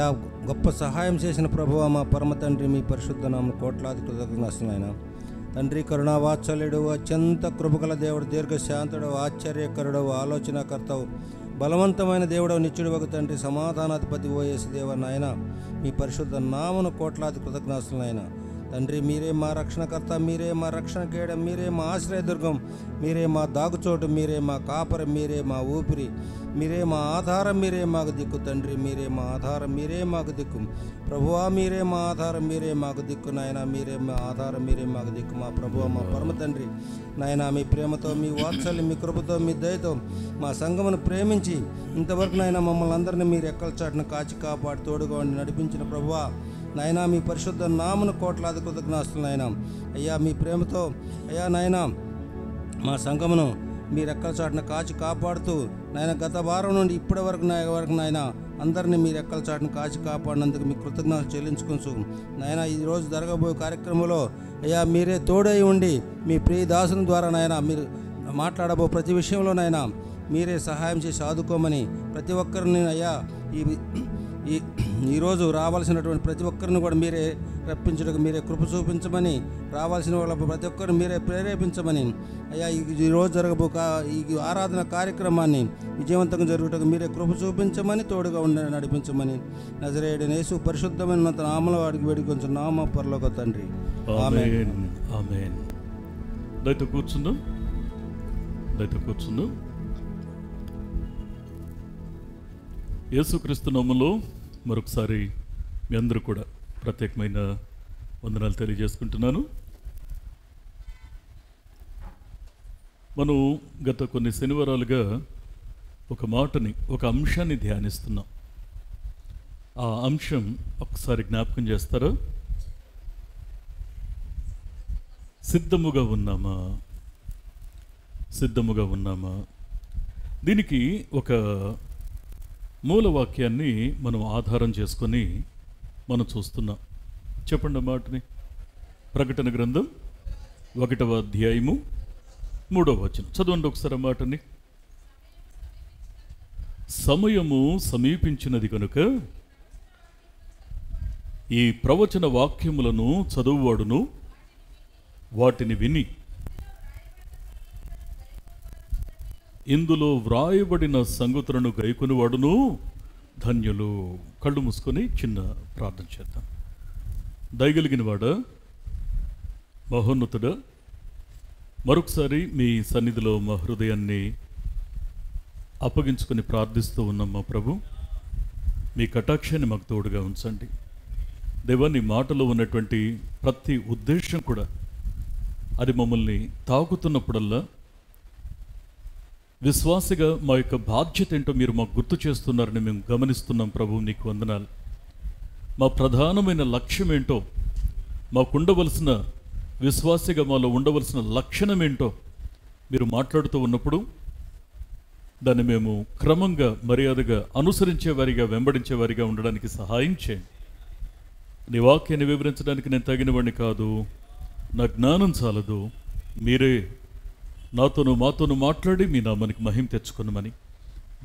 అయా గొప్ప సహాయం చేసిన ప్రభువా మా పరమ తండ్రి, మీ పరిశుద్ధ నామమున కోట్లాది కృతజ్ఞతలు. తండ్రి కరుణా వాత్సల్యుడు, అత్యంత కృపగల దేవుడు, దీర్ఘశాంతుడు, ఆశ్చర్యకరుడు, ఆలోచనకర్తవు, బలవంతమైన దేవుడు, నిత్యుడు ఒక తండ్రి, సమాధానాధిపతి ఓ యేసు దేవ నాయన, మీ పరిశుద్ధ నామమున కోట్లాది కృతజ్ఞతలు. తండ్రి మీరే మా రక్షణకర్త, మీరే మా రక్షణ కేడం, మీరే మా ఆశ్రయదుర్గం, మీరే మా దాగుచోటు, మీరే మా కాపరి, మీరే మా ఊపిరి, మీరే మా ఆధారం, మీరే మాకు దిక్కు. తండ్రి మీరే మా ఆధారం, మీరే మాకు దిక్కు. ప్రభువా మీరే మా ఆధారం, మీరే మాకు దిక్కు. నాయన మీరే మా ఆధారం, మీరే మాకు దిక్కు. మా ప్రభువా మా పరమ తండ్రి నాయన, మీ ప్రేమతో, మీ వాత్సల్యం, మీ కృపతో, మీ దయతో మా సంఘమును ప్రేమించి ఇంతవరకు నాయన మమ్మల్ని అందరినీ మీరు ఎక్కల చాటును కాచి కాపాడి తోడుగా ఉండి నడిపించిన ప్రభువా నాయనా, మీ పరిశుద్ధ నామమున కోట్లాది కృతజ్ఞతలు. నాయన అయ్యా మీ ప్రేమతో అయ్యా నాయన మా సంఘమును మీరు ఎక్కల చాటున కాచి కాపాడుతూ నాయన గత వారం నుండి ఇప్పటి వరకు నాయన అందరినీ మీరు ఎక్కల చాటును కాచి కాపాడినందుకు మీ కృతజ్ఞతలు చెల్లించుకుంటూ నాయన ఈరోజు జరగబోయే కార్యక్రమంలో అయ్యా మీరే తోడై ఉండి మీ ప్రియ దాసుని ద్వారా నాయన మీరు మాట్లాడబో ప్రతి విషయంలో నాయన మీరే సహాయం చేసి ఆదుకోమని ప్రతి ఒక్కరిని అయ్యా ఈరోజు రావాల్సినటువంటి ప్రతి ఒక్కరిని కూడా మీరే రప్పించడానికి మీరే కృప చూపించమని, రావాల్సిన వాళ్ళ ప్రతి ఒక్కరిని మీరే ప్రేరేపించమని అయ్యా ఈరోజు ఈ ఆరాధన కార్యక్రమాన్ని విజయవంతంగా జరుగుటకు మీరే కృప చూపించమని, తోడుగా ఉండి నడిపించమని నజరేయుడైన యేసు పరిశుద్ధమైన నామములో అడిగి వేడుకొంచున్నాము నామ పరలోక తండ్రి. ఆమేన్. ఆమేన్. దయతో కూర్చుందాం. యేసుక్రీస్తు నామములో మరొకసారి మీ అందరూ కూడా ప్రత్యేకమైన వందనాలు తెలియజేసుకుంటున్నాను. మనం గత కొన్ని శనివారాలుగా ఒక అంశాన్ని ధ్యానిస్తున్నాం. ఆ అంశం ఒకసారి జ్ఞాపకం చేస్తారా? సిద్ధముగా ఉన్నామా? దీనికి ఒక మూలవాక్యాన్ని మనం ఆధారం చేసుకొని మనం చూస్తున్నాం. చెప్పండి మాటని. ప్రకటన గ్రంథం 1వ అధ్యాయము 3వ వచనం చదవండి ఒకసారి ఆ మాటని. సమయము సమీపించినది కనుక ఈ ప్రవచన వాక్యములను చదువువాడును వాటిని విని ఇందులో వ్రాయబడిన సంగతులను గైకొనివాడును ధన్యులు. కళ్ళు మూసుకొని చిన్న ప్రార్థన చేద్దాం. దయగలిగిన వాడా, మహోన్నతుడా, మరొకసారి మీ సన్నిధిలో మా హృదయాన్ని అప్పగించుకొని ప్రార్థిస్తూ ఉన్నాం. మా ప్రభు మీ కటాక్షాన్ని మాకు తోడుగా ఉంచండి. దేవా, నీ మాటలో ఉన్నటువంటి ప్రతి ఉద్దేశం కూడా అది మమ్మల్ని తాకుతున్నప్పుడల్లా విశ్వాసిగా మా యొక్క బాధ్యత ఏంటో మీరు మాకు గుర్తు చేస్తున్నారని మేము గమనిస్తున్నాం. ప్రభు నీకు వందనాలు. మా ప్రధానమైన లక్ష్యం ఏంటో, మాకుండవలసిన విశ్వాసిగా మాలో ఉండవలసిన లక్షణం ఏంటో మీరు మాట్లాడుతూ ఉన్నప్పుడు దాన్ని మేము క్రమంగా మర్యాదగా అనుసరించేవారిగా వెంబడించేవారిగా ఉండడానికి సహాయం చేయండి. నీ వాక్యాన్ని వివరించడానికి నేను తగినవాడిని కాదు, నా జ్ఞానం చాలదు. మీరే మాతోను మాట్లాడి మీ నామానికి మహిమ తెచ్చుకున్నామని,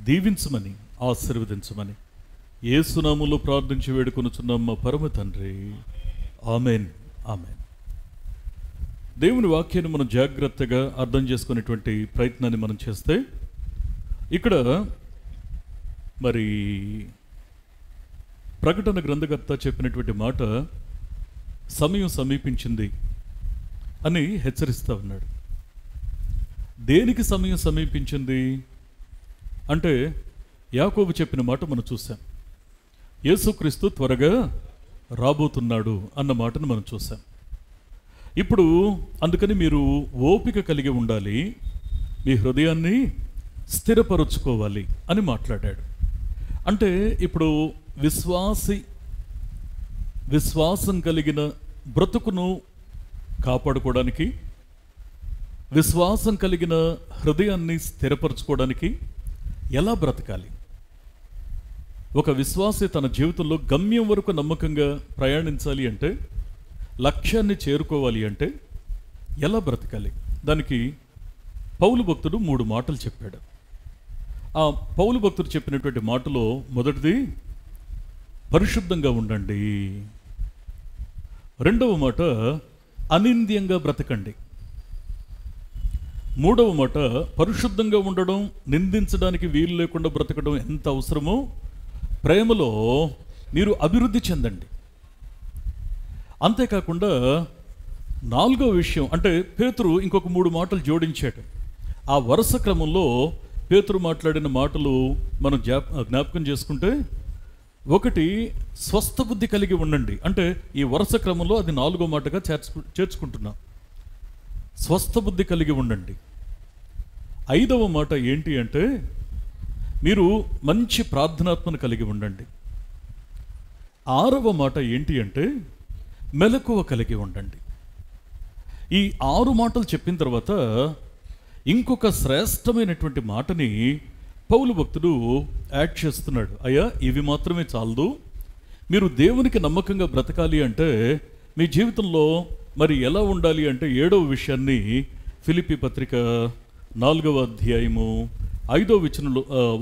దీవించమని, ఆశీర్వదించమని యేసు నామములో ప్రార్థించి వేడుకొనుచున్నాం మా పరమ తండ్రి. ఆమెన్. ఆమెన్. దేవుని వాక్యాన్ని మనం జాగ్రత్తగా అర్థం చేసుకునేటువంటి ప్రయత్నాన్ని మనం చేస్తే ఇక్కడ మరి ప్రకటన గ్రంథకర్త చెప్పినటువంటి మాట సమయం సమీపించింది అని హెచ్చరిస్తూ ఉన్నాడు. దేనికి సమయం సమీపించింది అంటే యాకోబు చెప్పిన మాట మనం చూసాం. యేసుక్రీస్తు త్వరగా రాబోతున్నాడు అన్న మాటను మనం చూసాం. ఇప్పుడు అందుకని మీరు ఓపిక కలిగి ఉండాలి, మీ హృదయాన్ని స్థిరపరుచుకోవాలి అని మాట్లాడాడు. అంటే ఇప్పుడు విశ్వాసం కలిగిన బ్రతుకును కాపాడుకోవడానికి, విశ్వాసం కలిగిన హృదయాన్ని స్థిరపరచుకోవడానికి ఎలా బ్రతకాలి, ఒక విశ్వాసి తన జీవితంలో గమ్యం వరకు నమ్మకంగా ప్రయాణించాలి అంటే, లక్ష్యాన్ని చేరుకోవాలి అంటే ఎలా బ్రతకాలి, దానికి పౌలు భక్తుడు 3 మాటలు చెప్పాడు. ఆ పౌలు భక్తుడు చెప్పినటువంటి మాటలో మొదటిది పరిశుద్ధంగా ఉండండి. రెండవ మాట, అనింద్యంగా బ్రతకండి. మూడవ మాట, పరిశుద్ధంగా ఉండడం, నిందించడానికి వీలు లేకుండా బ్రతకడం ఎంత అవసరమో ప్రేమలో మీరు అభివృద్ధి చెందండి. అంతేకాకుండా నాలుగో విషయం అంటే పేతురు ఇంకొక 3 మాటలు జోడించాడు. ఆ వరుస క్రమంలో పేతురు మాట్లాడిన మాటలు మనం జ్ఞాపకం చేసుకుంటే, ఒకటి, స్వస్థ బుద్ధి కలిగి ఉండండి. అంటే ఈ వరుస క్రమంలో అది 4వ మాటగా చేర్చుకుంటున్నాం. స్వస్థ బుద్ధి కలిగి ఉండండి. 5వ మాట ఏంటి అంటే, మీరు మంచి ప్రార్థనాత్మను కలిగి ఉండండి. 6వ మాట ఏంటి అంటే, మెలకువ కలిగి ఉండండి. ఈ 6 మాటలు చెప్పిన తర్వాత ఇంకొక శ్రేష్టమైనటువంటి మాటని పౌలు భక్తుడు యాడ్ చేస్తున్నాడు. అయ్యా, ఇవి మాత్రమే చాలదు, మీరు దేవునికి నమ్మకంగా బ్రతకాలి అంటే మీ జీవితంలో మరి ఎలా ఉండాలి అంటే 7వ విషయాన్ని ఫిలిప్పీ పత్రిక 4వ అధ్యాయము 5వ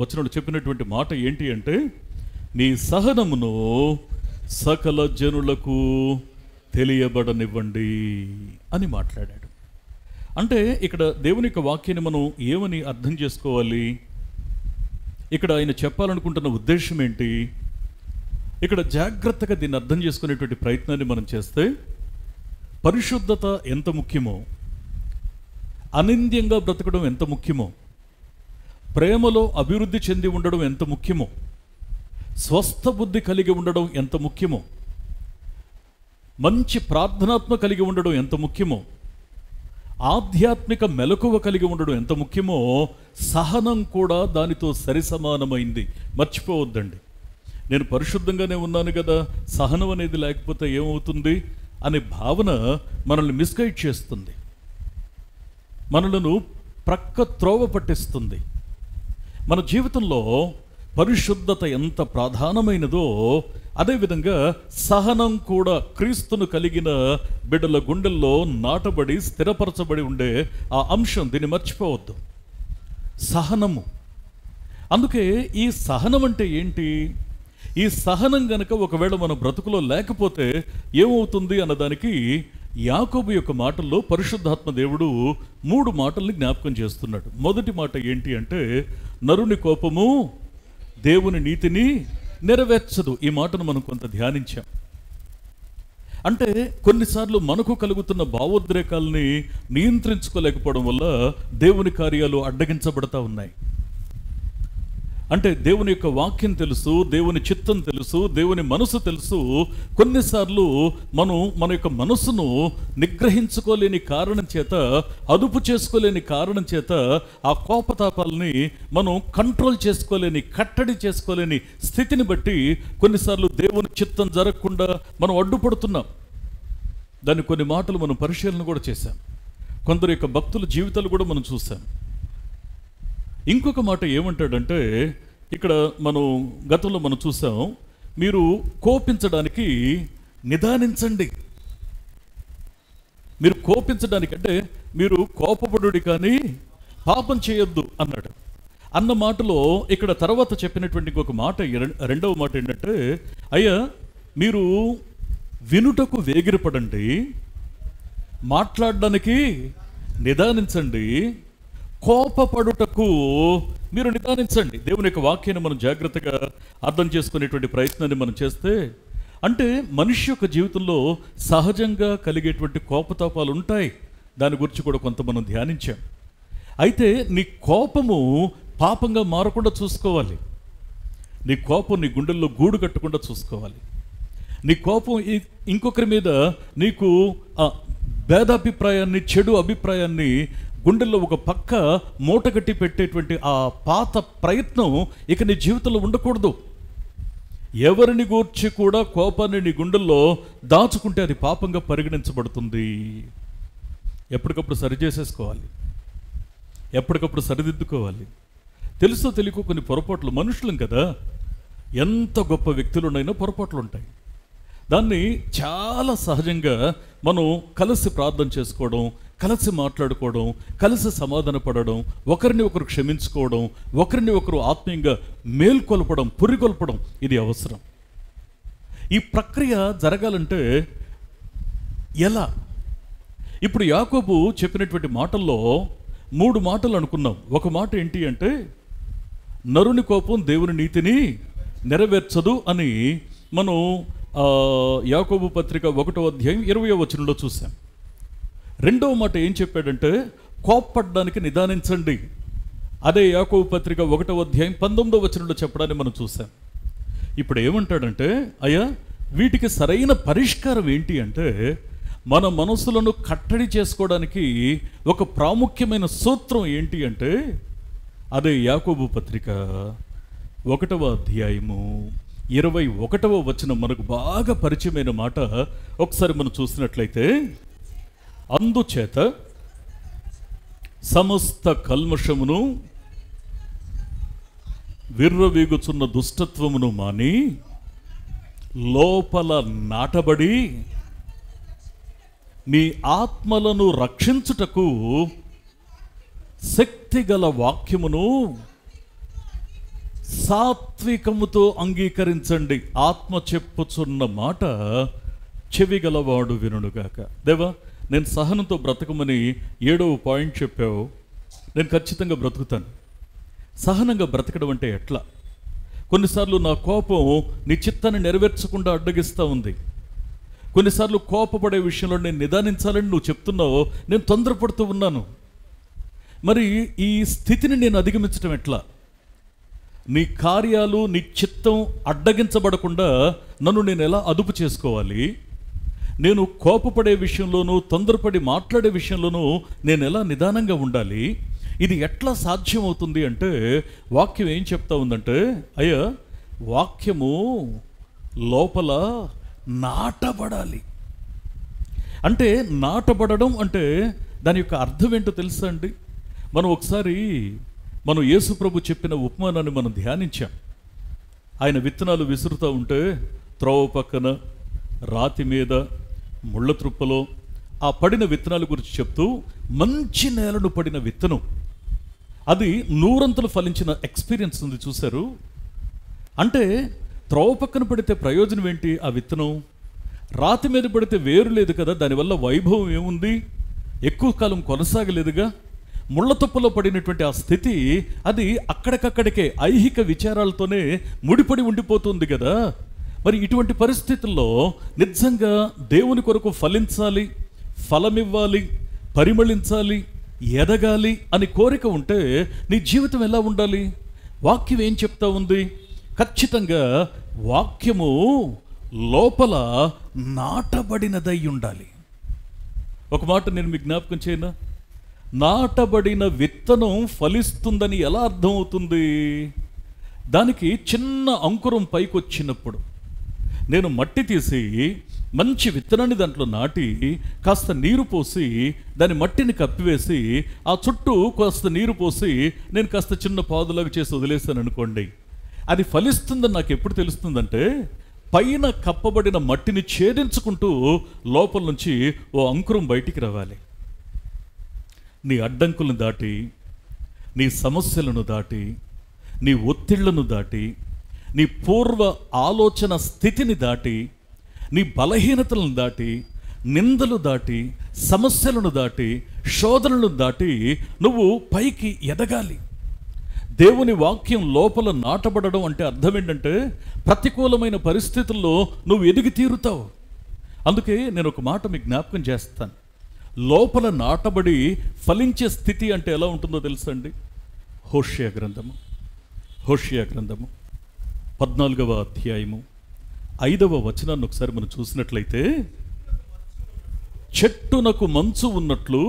వచనంలో చెప్పినటువంటి మాట ఏంటి అంటే, మీ సహనమును సకల జనులకు తెలియబడనివ్వండి అని మాట్లాడాడు. అంటే ఇక్కడ దేవుని యొక్క వాక్యాన్ని మనం ఏమని అర్థం చేసుకోవాలి? ఇక్కడ ఆయన చెప్పాలనుకుంటున్న ఉద్దేశం ఏంటి? ఇక్కడ జాగ్రత్తగా దీన్ని అర్థం చేసుకునేటువంటి ప్రయత్నాన్ని మనం చేస్తే, పరిశుద్ధత ఎంత ముఖ్యమో, అనింద్యంగా బ్రతకడం ఎంత ముఖ్యమో, ప్రేమలో అభివృద్ధి చెంది ఉండడం ఎంత ముఖ్యమో, స్వస్థ బుద్ధి కలిగి ఉండడం ఎంత ముఖ్యమో, మంచి ప్రార్థనాత్మ కలిగి ఉండడం ఎంత ముఖ్యమో, ఆధ్యాత్మిక మెలకువ కలిగి ఉండడం ఎంత ముఖ్యమో, సహనం కూడా దానితో సరిసమానమైంది. మర్చిపోవద్దండి. నేను పరిశుద్ధంగానే ఉన్నాను కదా, సహనం అనేది లేకపోతే ఏమవుతుంది అనే భావన మనల్ని మిస్గైడ్ చేస్తుంది, మనలను ప్రక్క త్రోవ పట్టిస్తుంది. మన జీవితంలో పరిశుద్ధత ఎంత ప్రధానమైనదో అదేవిధంగా సహనం కూడా క్రీస్తును కలిగిన బిడ్డల గుండెల్లో నాటబడి స్థిరపరచబడి ఉండే ఆ అంశం, దీన్ని మర్చిపోవద్దు. సహనము. అందుకే ఈ సహనం అంటే ఏంటి? ఈ సహనం గనక ఒకవేళ మన బ్రతుకులో లేకపోతే ఏమవుతుంది అన్నదానికి యాకోబు యొక్క మాటల్లో పరిశుద్ధాత్మ దేవుడు 3 మాటల్ని జ్ఞాపకం చేస్తున్నాడు. మొదటి మాట ఏంటి అంటే, నరుని కోపము దేవుని నీతిని నెరవేర్చదు. ఈ మాటను మనం కొంత ధ్యానించాం. అంటే కొన్నిసార్లు మనకు కలుగుతున్న భావోద్రేకాలని నియంత్రించుకోలేకపోవడం వల్ల దేవుని కార్యాలు అడ్డగించబడతా ఉన్నాయి. అంటే దేవుని యొక్క వాక్యం తెలుసు, దేవుని చిత్తం తెలుసు, దేవుని మనసు తెలుసు. కొన్నిసార్లు మన యొక్క మనసును నిగ్రహించుకోలేని కారణం చేత, అదుపు చేసుకోలేని కారణం చేత ఆ కోపతాపాలని మనం కంట్రోల్ చేసుకోలేని, కట్టడి చేసుకోలేని స్థితిని బట్టి కొన్నిసార్లు దేవుని చిత్తం జరగకుండా మనం అడ్డుపడుతున్నాం. దాన్ని కొన్ని మాటలు మనం పరిశీలన కూడా చేశాం. కొందరు యొక్క భక్తుల జీవితాలు కూడా మనం చూసాం. ఇంకొక మాట ఏమంటాడంటే, ఇక్కడ మనం గతంలో మనం చూసాం, మీరు కోపించడానికి నిదానించండి. మీరు కోపించడానికి అంటే మీరు కోపపడుడి కానీ పాపం చేయొద్దు అన్నాడు. అన్న మాటలో ఇక్కడ తర్వాత చెప్పినటువంటి ఇంకొక మాట, 2వ మాట ఏంటంటే, అయ్యా మీరు వినుటకు వేగిరపడండి, మాట్లాడడానికి నిదానించండి, కోపపడుటకు మీరు నిదానించండి. దేవుని యొక్క వాక్యాన్ని మనం జాగ్రత్తగా అర్థం చేసుకునేటువంటి ప్రయత్నాన్ని మనం చేస్తే, అంటే మనిషి యొక్క జీవితంలో సహజంగా కలిగేటువంటి కోపతాపాలు ఉంటాయి. దాని గురించి కూడా కొంత మనం ధ్యానించాం. అయితే నీ కోపము పాపంగా మారకుండా చూసుకోవాలి. నీ కోపం నీ గుండెల్లో గూడు కట్టకుండా చూసుకోవాలి. నీ కోపం ఇంకొకరి మీద నీకు భేదాభిప్రాయాన్ని, చెడు అభిప్రాయాన్ని గుండెల్లో ఒక పక్క మూటగట్టి పెట్టేటువంటి ఆ పాత ప్రయత్నం ఇక నీ జీవితంలో ఉండకూడదు. ఎవరిని గూర్చి కూడా కోపాన్ని నీ గుండెల్లో దాచుకుంటే అది పాపంగా పరిగణించబడుతుంది. ఎప్పటికప్పుడు సరిచేసేసుకోవాలి, ఎప్పటికప్పుడు సరిదిద్దుకోవాలి. తెలుసో తెలియకో కొన్ని పొరపాట్లు, మనుషులం కదా, ఎంత గొప్ప వ్యక్తులున్నైనా పొరపాట్లు ఉంటాయి. దాన్ని చాలా సహజంగా మనం కలిసి ప్రార్థన చేసుకోవడం, కలిసి మాట్లాడుకోవడం, కలిసి సమాధాన పడడం, ఒకరిని ఒకరు క్షమించుకోవడం, ఒకరిని ఒకరు ఆత్మీయంగా మేల్కొల్పడం, పురికొల్పడం, ఇది అవసరం. ఈ ప్రక్రియ జరగాలంటే ఎలా? ఇప్పుడు యాకోబు చెప్పినటువంటి మాటల్లో 3 మాటలు అనుకున్నాం. ఒక మాట ఏంటి అంటే, నరుని కోపం దేవుని నీతిని నెరవేర్చదు అని మనం యాకోబు పత్రిక 1వ అధ్యాయం 20వ వచనంలో చూసాం. రెండవ మాట ఏం చెప్పాడంటే, కోప్పడ్డానికి నిదానించండి. అదే యాకోబు పత్రిక 1వ అధ్యాయం 19వ వచనంలో చెప్పడాన్ని మనం చూసాం. ఇప్పుడు ఏమంటాడంటే, అయ్యా వీటికి సరైన పరిష్కారం ఏంటి అంటే, మన మనసులను కట్టడి చేసుకోవడానికి ఒక ప్రాముఖ్యమైన సూత్రం ఏంటి అంటే, అదే యాకోబు పత్రిక 1వ అధ్యాయము 21వ వచనం మనకు బాగా పరిచయమైన మాట. ఒకసారి మనం చూసినట్లయితే, అందుచేత సమస్త కల్మషమును విర్రవీగుచున్న దుష్టత్వమును మాని లోపల నాటబడి మీ ఆత్మలను రక్షించుటకు శక్తిగల వాక్యమును సాత్వికముతో అంగీకరించండి. ఆత్మ చెప్పుచున్న మాట చెవిగలవాడు వినుగాక. దేవా, నేను సహనంతో బ్రతకమని 7వ పాయింట్ చెప్పావు. నేను ఖచ్చితంగా బ్రతుకుతాను. సహనంగా బ్రతకడం అంటే ఎట్లా? కొన్నిసార్లు నా కోపం నీ చిత్తాన్ని నెరవేర్చకుండా అడ్డగిస్తూ ఉంది. కొన్నిసార్లు కోపపడే విషయంలో నేను నిదానించాలని నువ్వు చెప్తున్నావు, నేను తొందరపడుతూ ఉన్నాను. మరి ఈ స్థితిని నేను అధిగమించడం ఎట్లా? నీ కార్యాలు, నీ చిత్తం అడ్డగించబడకుండా నన్ను నేను ఎలా అదుపు చేసుకోవాలి? నేను కోపపడే విషయంలోనూ, తొందరపడి మాట్లాడే విషయంలోనూ నేను ఎలా నిదానంగా ఉండాలి? ఇది ఎట్లా సాధ్యమవుతుంది అంటే, వాక్యం ఏం చెప్తా ఉందంటే, అయ్యా వాక్యము లోపల నాటబడాలి. అంటే నాటబడడం అంటే దాని యొక్క అర్థం ఏంటో తెలుసా అండి? మనం యేసు ప్రభు చెప్పిన ఉపమానాన్ని మనం ధ్యానించాం. ఆయన విత్తనాలు విసురుతూ ఉంటే త్రోవ పక్కన, రాతి మీద, ముళ్ళ త్రుప్పలో ఆ పడిన విత్తనాల గురించి చెప్తూ, మంచి నేలను పడిన విత్తనం అది 100 ఫలించిన ఎక్స్పీరియన్స్ ఉంది. చూశారు? అంటే త్రోవ పక్కన పడితే ప్రయోజనం ఏంటి? ఆ విత్తనం రాతి మీద పడితే వేరు లేదు కదా, దానివల్ల వైభవం ఏముంది? ఎక్కువ కాలం కొనసాగలేదుగా. ముళ్ళ తుప్పలో పడినటువంటి ఆ స్థితి అది అక్కడికక్కడికే ఐహిక విచారాలతోనే ముడిపడి ఉండిపోతుంది కదా. మరి ఇటువంటి పరిస్థితుల్లో నిజంగా దేవుని కొరకు ఫలించాలి, ఫలమివ్వాలి, పరిమళించాలి, ఎదగాలి అని కోరిక ఉంటే నీ జీవితం ఎలా ఉండాలి? వాక్యం ఏం చెప్తా ఉంది? ఖచ్చితంగా వాక్యము లోపల నాటబడినదై ఉండాలి. ఒక మాట నేను మీకు జ్ఞాపకం చేయనా? నాటబడిన విత్తనం ఫలిస్తుందని ఎలా అర్థమవుతుంది? దానికి చిన్న అంకురం పైకి వచ్చినప్పుడు నేను మట్టి తీసి మంచి విత్తనాన్ని దాంట్లో నాటి కాస్త నీరు పోసి దాని మట్టిని కప్పివేసి ఆ చుట్టూ కాస్త నీరు పోసి నేను కాస్త చిన్న పాదులాగా చేసి వదిలేస్తాను అనుకోండి, అది ఫలిస్తుందని నాకు ఎప్పుడు తెలుస్తుందంటే, పైన కప్పబడిన మట్టిని ఛేదించుకుంటూ లోపల నుంచి ఓ అంకురం బయటికి రావాలి. నీ అడ్డంకులను దాటి, నీ సమస్యలను దాటి, నీ ఒత్తిళ్లను దాటి, నీ పూర్వ ఆలోచన స్థితిని దాటి, నీ బలహీనతలను దాటి, నిందలు దాటి, సమస్యలను దాటి, శోధనలను దాటి నువ్వు పైకి ఎదగాలి. దేవుని వాక్యం లోపల నాటబడడం అంటే అర్థం ఏంటంటే, ప్రతికూలమైన పరిస్థితుల్లో నువ్వు ఎదిగి తీరుతావు. అందుకే నేను ఒక మాట మీకు జ్ఞాపకం చేస్తాను. లోపల నాటబడి ఫలించే స్థితి అంటే ఎలా ఉంటుందో తెలుసా అండి? హోషేయ గ్రంథము 14వ అధ్యాయము 5వ వచనాన్ని ఒకసారి మనం చూసినట్లయితే, చెట్టునకు మంచు ఉన్నట్లు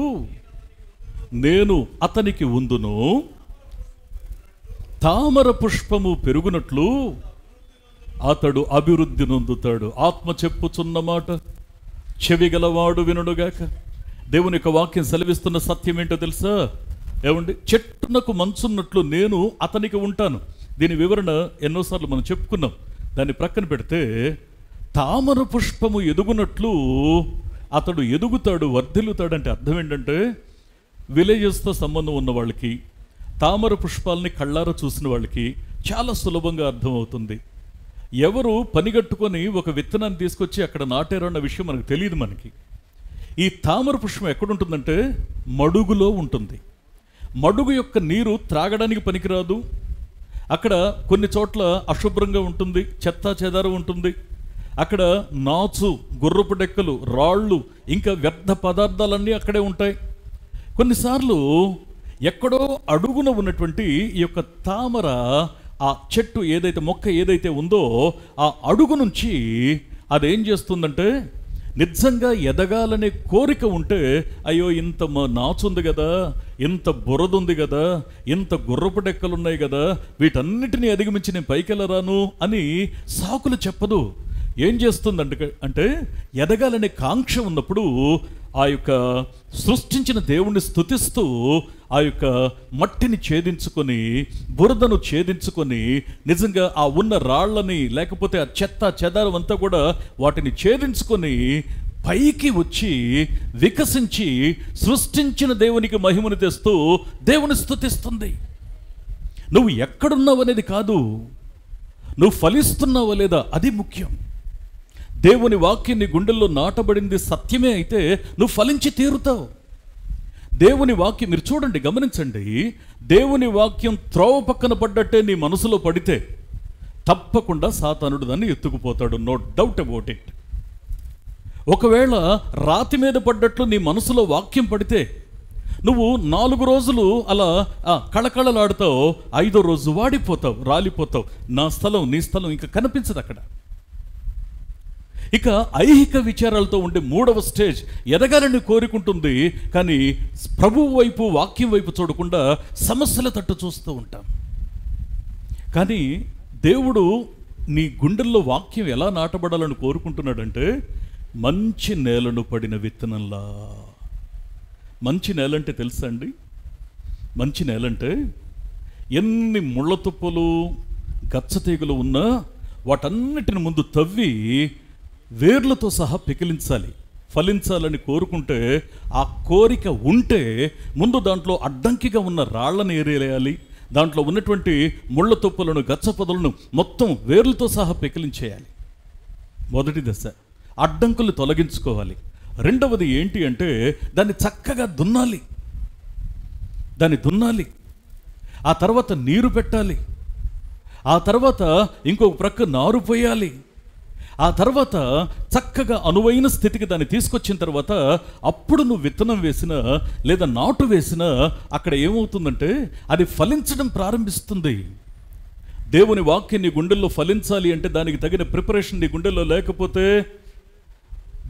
నేను అతనికి ఉందును, తామర పుష్పము పెరుగునట్లు అతడు అభివృద్ధి నొందుతాడు. ఆత్మ చెప్పుచున్న మాట చెవిగలవాడు వినుడుగాక. దేవుని యొక్క వాక్యం సెలవిస్తున్న సత్యం ఏంటో తెలుసా? ఏమండి? చెట్టునకు మంచున్నట్లు నేను అతనికి ఉంటాను. దీని వివరణ ఎన్నోసార్లు మనం చెప్పుకున్నాం. దాన్ని ప్రక్కన పెడితే, తామర పుష్పము ఎదుగునట్లు అతడు ఎదుగుతాడు, వర్ధిల్లుతాడు అంటే అర్థం ఏంటంటే, విలేజెస్తో సంబంధం ఉన్న వాళ్ళకి, తామర పుష్పాలని కళ్ళారా చూసిన వాళ్ళకి చాలా సులభంగా అర్థమవుతుంది. ఎవరు పనిగట్టుకొని ఒక విత్తనాన్ని తీసుకొచ్చి అక్కడ నాటారో అన్న విషయం మనకు తెలియదు. మనకి ఈ తామర పుష్పం ఎక్కడుంటుందంటే మడుగులో ఉంటుంది. మడుగు యొక్క నీరు త్రాగడానికి పనికిరాదు. అక్కడ కొన్ని చోట్ల అశుభ్రంగా ఉంటుంది, చెత్త చెదారం ఉంటుంది. అక్కడ నాచు, గుర్రపు డెక్కలు, రాళ్ళు, ఇంకా వ్యర్థ పదార్థాలన్నీ అక్కడే ఉంటాయి. కొన్నిసార్లు ఎక్కడో అడుగున ఉన్నటువంటి ఈ యొక్క తామర, ఆ చెట్టు ఏదైతే, మొక్క ఏదైతే ఉందో ఆ అడుగు నుంచి అదేం చేస్తుందంటే, నిజంగా ఎదగాలనే కోరిక ఉంటే, అయ్యో ఇంత నాచు ఉంది కదా, ఇంత బురద ఉంది కదా, ఇంత గుర్రపు డెక్కలు ఉన్నాయి కదా, వీటన్నిటినీ అధిగమించి నేను పైకెళ్ళరాను అని సాకులు చెప్పదు. ఏం చేస్తుందంటే అంటే ఎదగాలనే కాంక్ష ఉన్నప్పుడు ఆ యొక్క సృష్టించిన దేవుణ్ణి స్తుతిస్తూ ఆ యొక్క మట్టిని ఛేదించుకొని, బురదను ఛేదించుకొని, నిజంగా ఆ ఉన్న రాళ్ళని లేకపోతే ఆ చెత్త చెదారం అంతా కూడా వాటిని ఛేదించుకొని పైకి వచ్చి వికసించి సృష్టించిన దేవునికి మహిమను తెస్తూ దేవుని స్తుతిస్తుంది. నువ్వు ఎక్కడున్నావు అనేది కాదు, నువ్వు ఫలిస్తున్నావా లేదా అది ముఖ్యం. దేవుని వాక్యం నీ గుండెల్లో నాటబడింది సత్యమే అయితే నువ్వు ఫలించి తీరుతావు. దేవుని వాక్యం, మీరు చూడండి, గమనించండి, దేవుని వాక్యం త్రోవ పక్కన పడ్డట్టే నీ మనసులో పడితే తప్పకుండా సాతానుడు దాన్ని ఎత్తుకుపోతాడు. No doubt about it. ఒకవేళ రాతి మీద పడ్డట్లు నీ మనసులో వాక్యం పడితే నువ్వు 4 రోజులు అలా కళకళలాడుతావు, 5వ రోజు వాడిపోతావు, రాలిపోతావు. నా స్థలం, నీ స్థలం ఇంకా కనిపించదు అక్కడ. ఇక ఐహిక విచారాలతో ఉండే 3వ స్టేజ్, ఎదగాలని కోరుకుంటుంది కానీ ప్రభువు వైపు, వాక్యం వైపు చూడకుండా సమస్యల తట్టు చూస్తూ ఉంటాం. కానీ దేవుడు నీ గుండెల్లో వాక్యం ఎలా నాటబడాలని కోరుకుంటున్నాడంటే, మంచి నేలను పడిన విత్తనంలా. మంచి నేలంటే తెలుసా అండి? మంచి నేలంటే ఎన్ని ముళ్ళ తుప్పలు, గచ్చతీగలు ఉన్నా వాటన్నిటిని ముందు తవ్వి వేర్లతో సహా పెకిలించాలి. ఫలించాలని కోరుకుంటే, ఆ కోరిక ఉంటే ముందు దాంట్లో అడ్డంకిగా ఉన్న రాళ్లను ఏరేయాలి, దాంట్లో ఉన్నటువంటి ముళ్ళ తుప్పలను, గచ్చపొదలను మొత్తం వేర్లతో సహా పెకిలించేయాలి. మొదటి దశ అడ్డంకులు తొలగించుకోవాలి. రెండవది ఏంటి అంటే దాన్ని చక్కగా దున్నాలి. దాన్ని దున్నాలి, ఆ తర్వాత నీరు పెట్టాలి, ఆ తర్వాత ఇంకొక ప్రక్క నారు పోయాలి, ఆ తర్వాత చక్కగా అనువైన స్థితికి దాన్ని తీసుకొచ్చిన తర్వాత అప్పుడు నువ్వు విత్తనం వేసినా లేదా నాటు వేసినా అక్కడ ఏమవుతుందంటే అది ఫలించడం ప్రారంభిస్తుంది. దేవుని వాక్యం నీ గుండెల్లో ఫలించాలి అంటే దానికి తగిన ప్రిపరేషన్ నీ గుండెల్లో లేకపోతే,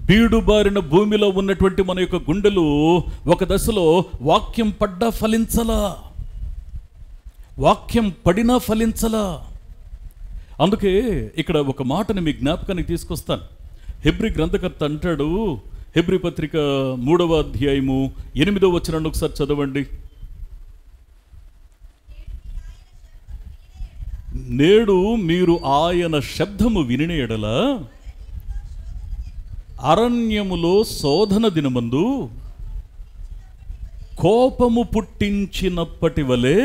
బీడుబారిన భూమిలో ఉన్నటువంటి మన యొక్క గుండెలు ఒక దశలో వాక్యం పడ్డా ఫలించలా, వాక్యం పడినా ఫలించలా. అందుకే ఇక్కడ ఒక మాటని మీ జ్ఞాపకానికి తీసుకొస్తాను. హెబ్రీ గ్రంథకర్త అంటాడు, హెబ్రీ పత్రిక 3వ అధ్యాయము 8వ వచనాన్ని ఒకసారి చదవండి. నేడు మీరు ఆయన శబ్దము వినిన ఎడల అరణ్యములో శోధన దినమందు కోపము పుట్టించినప్పటి వలె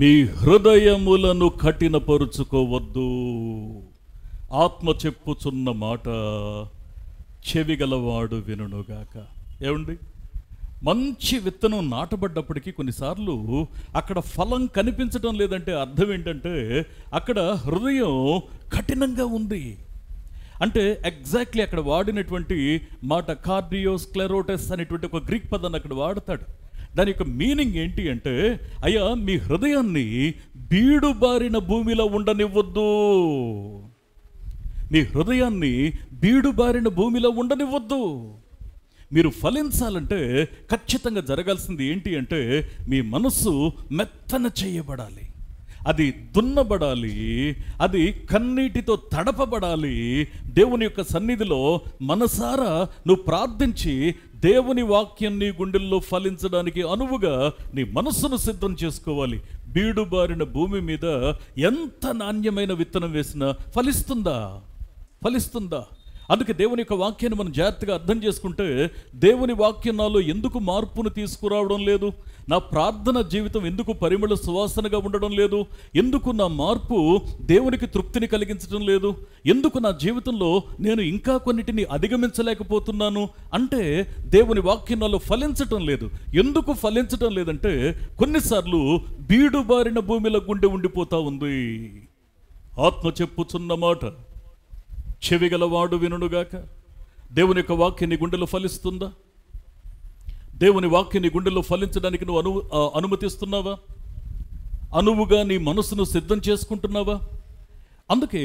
మీ హృదయములను కఠినపరుచుకోవద్దు. ఆత్మ చెప్పుచున్న మాట చెవిగలవాడు వినుగాక. ఏమండి, మంచి విత్తనం నాటబడ్డప్పటికీ కొన్నిసార్లు అక్కడ ఫలం కనిపించడం లేదంటే అర్థం ఏంటంటే అక్కడ హృదయం కఠినంగా ఉంది. అంటే ఎగ్జాక్ట్లీ అక్కడ వాడినటువంటి మాట కార్డియోస్క్లెరోటిస్ అనేటువంటి ఒక గ్రీక్ పదాన్ని అక్కడ వాడతాడు. దాని యొక్క మీనింగ్ ఏంటి అంటే, అయ్యా మీ హృదయాన్ని బీడుబారిన భూమిలో ఉండనివ్వద్దు. మీ హృదయాన్ని బీడుబారిన భూమిలో ఉండనివ్వద్దు. మీరు ఫలించాలంటే ఖచ్చితంగా జరగాల్సింది ఏంటి అంటే మీ మనస్సు మెత్తన చేయబడాలి, అది దున్నబడాలి, అది కన్నీటితో తడపబడాలి. దేవుని యొక్క సన్నిధిలో మనసారా నువ్వు ప్రార్థించి దేవుని వాక్యం నీ గుండెల్లో ఫలించడానికి అనువుగా నీ మనస్సును సిద్ధం చేసుకోవాలి. బీడుబారిన భూమి మీద ఎంత నాణ్యమైన విత్తనం వేసినా ఫలిస్తుందా? అందుకే దేవుని యొక్క వాక్యాన్ని మనం జాగ్రత్తగా అర్థం చేసుకుంటే, దేవుని వాక్యం నాలో ఎందుకు మార్పును తీసుకురావడం లేదు, నా ప్రార్థన జీవితం ఎందుకు పరిమళ సువాసనగా ఉండడం లేదు, ఎందుకు నా మార్పు దేవునికి తృప్తిని కలిగించడం లేదు, ఎందుకు నా జీవితంలో నేను ఇంకా కొన్నిటిని అధిగమించలేకపోతున్నాను అంటే దేవుని వాక్యం నాలో ఫలించటం లేదు. ఎందుకు ఫలించటం లేదంటే, కొన్నిసార్లు బీడుబారిన భూమిలో గుండె ఉండిపోతా ఉంది. ఆత్మ చెప్పుచున్న మాట చెవిగలవాడు వినుగాక. దేవుని యొక్క వాక్యం నీ గుండెలో ఫలిస్తుందా? దేవుని వాక్యం నీ గుండెలో ఫలించడానికి నువ్వు అనుమతిస్తున్నావా? అనువుగా నీ మనసును సిద్ధం చేసుకుంటున్నావా? అందుకే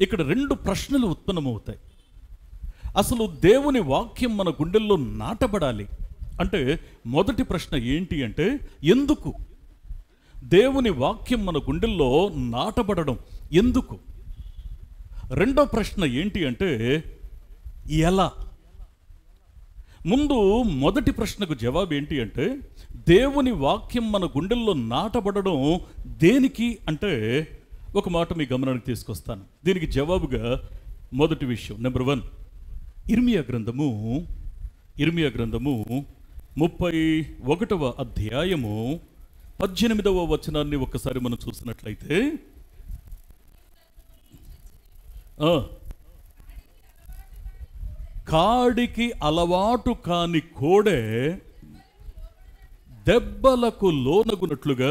ఇక్కడ 2 ప్రశ్నలు ఉత్పన్నమవుతాయి. అసలు దేవుని వాక్యం మన గుండెల్లో నాటబడాలి అంటే మొదటి ప్రశ్న ఏంటి అంటే, ఎందుకు దేవుని వాక్యం మన గుండెల్లో నాటబడడం ఎందుకు? రెండో ప్రశ్న ఏంటి అంటే, ఎలా? ముందు మొదటి ప్రశ్నకు జవాబు ఏంటి అంటే, దేవుని వాక్యం మన గుండెల్లో నాటబడడం దేనికి అంటే, ఒక మాట మీ గమనానికి తీసుకొస్తాను. దీనికి జవాబుగా మొదటి విషయం, నెంబర్ 1, ఇర్మియా గ్రంథము 31వ అధ్యాయము 18వ వచనాన్ని ఒక్కసారి మనం చూసినట్లయితే, కాడికి అలవాటు కాని కోడె దెబ్బలకు లోనగునట్లుగా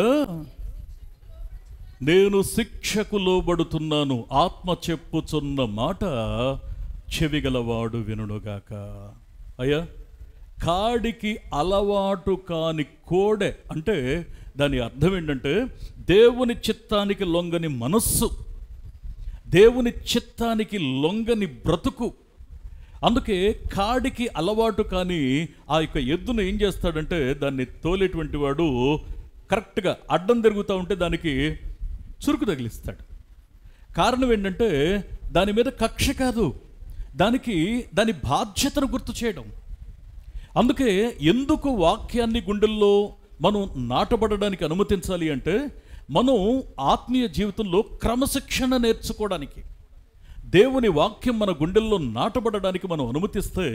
నేను శిక్షకు లోబడుతున్నాను. ఆత్మ చెప్పుచున్న మాట చెవిగలవాడు వినుగాక. అయ్యా, కాడికి అలవాటు కాని కోడె అంటే దాని అర్థం ఏంటంటే, దేవుని చిత్తానికి లొంగని మనస్సు, దేవుని చిత్తానికి లొంగని బ్రతుకు. అందుకే కాడికి అలవాటు కానీ ఆ యొక్క ఎద్దును ఏం చేస్తాడంటే, దాన్ని తోలేటువంటి వాడు కరెక్ట్గా అడ్డం తిరుగుతూ ఉంటే దానికి చురుకు తగిలిస్తాడు. కారణం ఏంటంటే, దాని మీద కక్ష కాదు, దాని బాధ్యతను గుర్తు చేయడం. అందుకే ఎందుకు వాక్యాన్ని గుండెల్లో మనం నాటబడడానికి అనుమతించాలి అంటే, మనం ఆత్మీయ జీవితంలో క్రమశిక్షణ నేర్చుకోవడానికి, దేవుని వాక్యం మన గుండెల్లో నాటబడడానికి మనం అనుమతిస్తే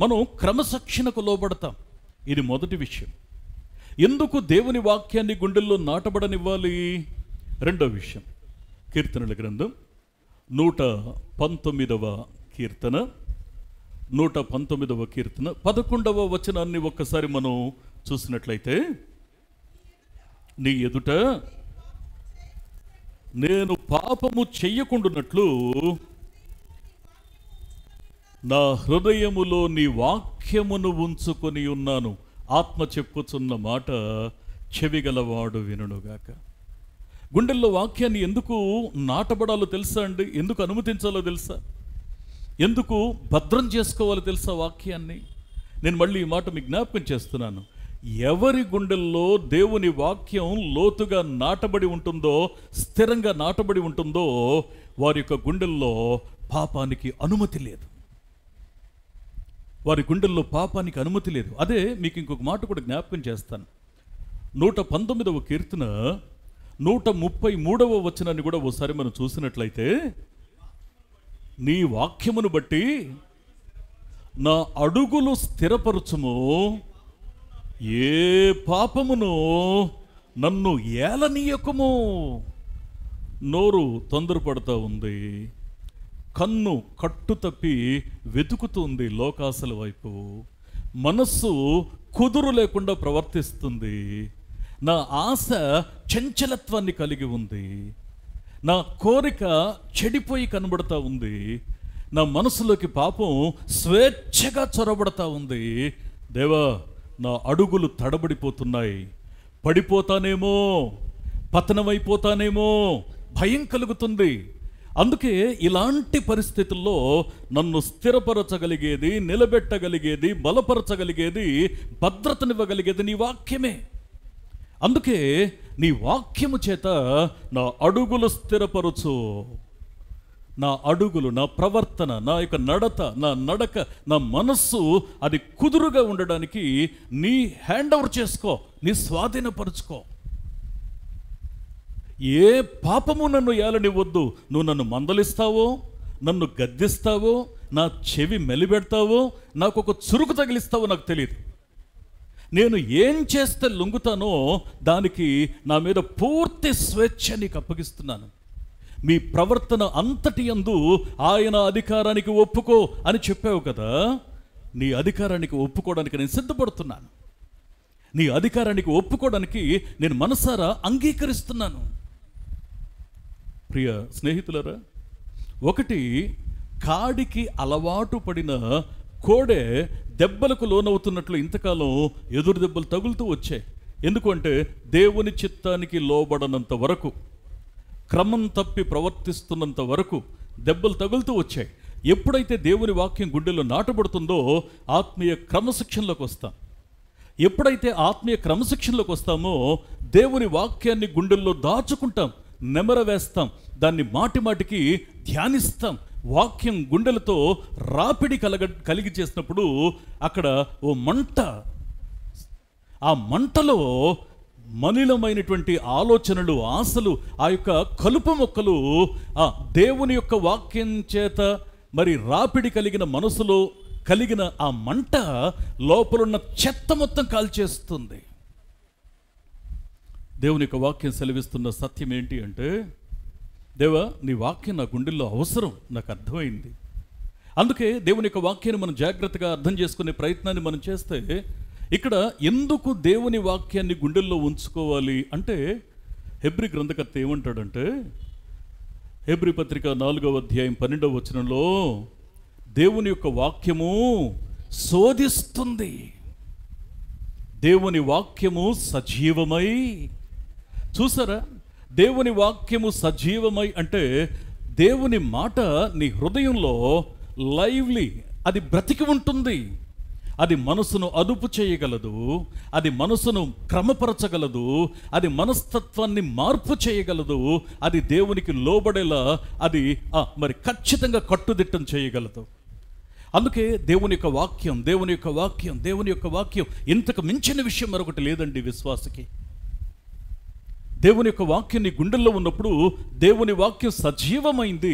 మనం క్రమశిక్షణకు లోబడతాం. ఇది మొదటి విషయం. ఎందుకు దేవుని వాక్యాన్ని గుండెల్లో నాటబడనివ్వాలి? రెండో విషయం, కీర్తనల గ్రంథం 119వ కీర్తన 11వ వచనాన్ని ఒక్కసారి మనం చూసినట్లయితే, నీ ఎదుట నేను పాపము చెయ్యకుండునట్లు నా హృదయములో నీ వాక్యమును ఉంచుకొని ఉన్నాను. ఆత్మ చెప్పుచున్న మాట చెవిగలవాడు వినుగాక. గుండెల్లో వాక్యాన్ని ఎందుకు నాటబడాలో తెలుసా అండి? ఎందుకు అనుమతించాలో తెలుసా? ఎందుకు భద్రం చేసుకోవాలో తెలుసా వాక్యాన్ని? నేను మళ్ళీ ఈ మాట మీకు జ్ఞాపకం చేస్తున్నాను. ఎవరి గుండెల్లో దేవుని వాక్యం లోతుగా నాటబడి ఉంటుందో, స్థిరంగా నాటబడి ఉంటుందో, వారి యొక్క గుండెల్లో పాపానికి అనుమతి లేదు. వారి గుండెల్లో పాపానికి అనుమతి లేదు. అదే మీకు ఇంకొక మాట కూడా జ్ఞాపకం చేస్తాను. 119వ కీర్తన 133వ వచనాన్ని కూడా ఒకసారి మనం చూసినట్లయితే, నీ వాక్యమును బట్టి నా అడుగులు స్థిరపరచుము, ఏ పాపమును నన్ను ఏలనీయకుము. నోరు తొందరపడుతూ ఉంది, కన్ను కట్టు తప్పి వెతుకుతుంది లోకాసల వైపు, మనస్సు కుదురు లేకుండా ప్రవర్తిస్తుంది, నా ఆశ చంచలత్వాన్ని కలిగి ఉంది, నా కోరిక చెడిపోయి కనబడతా ఉంది, నా మనసులోకి పాపం స్వేచ్ఛగా చొరబడతా ఉంది. దేవా, నా అడుగులు తడబడిపోతున్నాయి, పడిపోతానేమో, పతనమైపోతానేమో భయం కలుగుతుంది. అందుకే ఇలాంటి పరిస్థితుల్లో నన్ను స్థిరపరచగలిగేది, నిలబెట్టగలిగేది, బలపరచగలిగేది, భద్రతనివ్వగలిగేది నీ వాక్యమే. అందుకే నీ వాక్యము చేత నా అడుగులు స్థిరపరచు. నా అడుగులు, నా ప్రవర్తన, నా యొక్క నడత, నా నడక, నా మనస్సు అది కుదురుగా ఉండడానికి నీ హ్యాండ్ ఓవర్ చేసుకో, నీ స్వాధీనపరుచుకో. ఏ పాపము నన్ను ఏలనివ్వద్దు. నువ్వు నన్ను మందలిస్తావో, నన్ను గద్దిస్తావో, నా చెవి మెలిపెడతావో, నాకు ఒక చురుకు తగిలిస్తావో నాకు తెలియదు. నేను ఏం చేస్తే లొంగుతానో దానికి నా మీద పూర్తి స్వేచ్ఛ నీకు అప్పగిస్తున్నాను. మీ ప్రవర్తన అంతటి యందు ఆయన అధికారానికి ఒప్పుకో అని చెప్పావు కదా. నీ అధికారానికి ఒప్పుకోవడానికి నేను సిద్ధపడుతున్నాను. నీ అధికారానికి ఒప్పుకోవడానికి నేను మనసారా అంగీకరిస్తున్నాను. ప్రియ స్నేహితులరా, ఒకటి, కాడికి అలవాటు పడిన కోడె దెబ్బలకు లోనవుతున్నట్లు ఇంతకాలం ఎదురు దెబ్బలు తగులుతూ వచ్చాయి. ఎందుకంటే దేవుని చిత్తానికి లోబడనంత వరకు, క్రమం తప్పి ప్రవర్తిస్తున్నంత వరకు దెబ్బలు తగులుతూ వచ్చాయి. ఎప్పుడైతే దేవుని వాక్యం గుండెల్లో నాటబడుతుందో ఆత్మీయ క్రమశిక్షణలోకి వస్తాం. ఎప్పుడైతే ఆత్మీయ క్రమశిక్షణలోకి వస్తామో దేవుని వాక్యాన్ని గుండెల్లో దాచుకుంటాం, నెమరవేస్తాం, దాన్ని మాటి మాటికి ధ్యానిస్తాం. వాక్యం గుండెలతో రాపిడి కలిగి చేసినప్పుడు అక్కడ ఓ మంట, ఆ మంటలో మలినమైనటువంటి ఆలోచనలు, ఆశలు, ఆ యొక్క కలుపు మొక్కలు ఆ దేవుని యొక్క వాక్యం చేత మరి రాపిడి కలిగిన మనసులో కలిగిన ఆ మంట లోపలున్న చెత్త మొత్తం కాల్చేస్తుంది. దేవుని యొక్క వాక్యం సెలవిస్తున్న సత్యం ఏంటి అంటే, దేవా నీ వాక్యం నా గుండెల్లో అవసరం, నాకు అర్థమైంది. అందుకే దేవుని యొక్క వాక్యాన్ని మనం జాగ్రత్తగా అర్థం చేసుకునే ప్రయత్నాన్ని మనం చేస్తే, ఇక్కడ ఎందుకు దేవుని వాక్యాన్ని గుండెల్లో ఉంచుకోవాలి అంటే, హెబ్రీ గ్రంథకర్త ఏమంటాడంటే, హెబ్రీ పత్రిక 4వ అధ్యాయం 12వ వచనంలో, దేవుని యొక్క వాక్యము శోధిస్తుంది, దేవుని వాక్యము సజీవమై. చూసారా, దేవుని వాక్యము సజీవమై అంటే దేవుని మాట నీ హృదయంలో లైవ్లీ, అది బ్రతికి ఉంటుంది. అది మనసును అదుపు చేయగలదు, అది మనసును క్రమపరచగలదు, అది మనస్తత్వాన్ని మార్పు చేయగలదు, అది దేవునికి లోబడేలా అది మరి ఖచ్చితంగా కట్టుదిట్టం చేయగలదు. అందుకే దేవుని యొక్క వాక్యం, దేవుని యొక్క వాక్యం, దేవుని యొక్క వాక్యం, ఇంతకు మించిన విషయం మరొకటి లేదండి విశ్వాసకి. దేవుని యొక్క వాక్యం నీ గుండెల్లో ఉన్నప్పుడు దేవుని వాక్యం సజీవమైంది,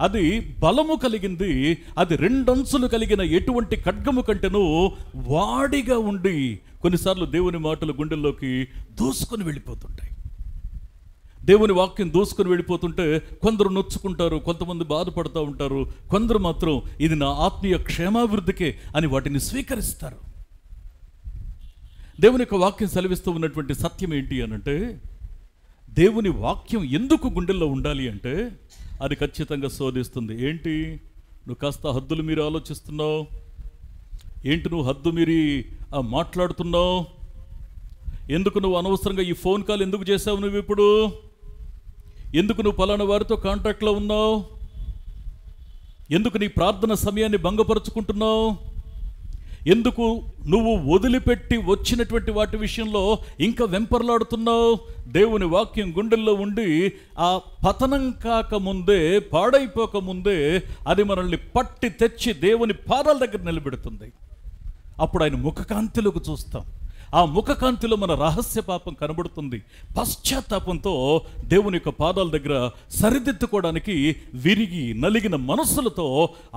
అది బలము కలిగింది, అది రెండంచులు కలిగిన ఎటువంటి ఖడ్గము కంటేనూ వాడిగా ఉండి కొన్నిసార్లు దేవుని మాటలు గుండెల్లోకి దూసుకొని వెళ్ళిపోతుంటాయి. దేవుని వాక్యం దూసుకొని వెళ్ళిపోతుంటే కొందరు నొచ్చుకుంటారు, కొంతమంది బాధపడుతూ ఉంటారు, కొందరు మాత్రం ఇది నా ఆత్మీయ క్షేమాభివృద్ధికే అని వాటిని స్వీకరిస్తారు. దేవుని యొక్క వాక్యం సెలవిస్తూ ఉన్నటువంటి సత్యం ఏంటి అనంటే, దేవుని వాక్యం ఎందుకు గుండెల్లో ఉండాలి అంటే అది ఖచ్చితంగా శోధిస్తుంది. ఏంటి, నువ్వు కాస్త హద్దులు మీరు ఆలోచిస్తున్నావు, ఏంటి నువ్వు హద్దు మీరి మాట్లాడుతున్నావు, ఎందుకు నువ్వు అనవసరంగా ఈ ఫోన్ కాల్ ఎందుకు చేసావు, నువ్వు ఇప్పుడు ఎందుకు నువ్వు పలానా వారితో కాంటాక్ట్లో ఉన్నావు, ఎందుకు నీ ప్రార్థన సమయాన్ని భంగపరుచుకుంటున్నావు, ఎందుకు నువ్వు వదిలిపెట్టి వచ్చినటువంటి వాటి విషయంలో ఇంకా వెంపర్లాడుతున్నావు. దేవుని వాక్యం గుండెల్లో ఉండి ఆ పతనం కాకముందే, పాడైపోకముందే అది మనల్ని పట్టి తెచ్చి దేవుని పాదాల దగ్గర నిలబెడుతుంది. అప్పుడు ఆయన ముఖకాంతిలోకి చూస్తాం. ఆ ముఖకాంతిలో మన రహస్య పాపం కనబడుతుంది. పశ్చాత్తాపంతో దేవుని యొక్క పాదాల దగ్గర సరిదిద్దుకోవడానికి విరిగి నలిగిన మనస్సులతో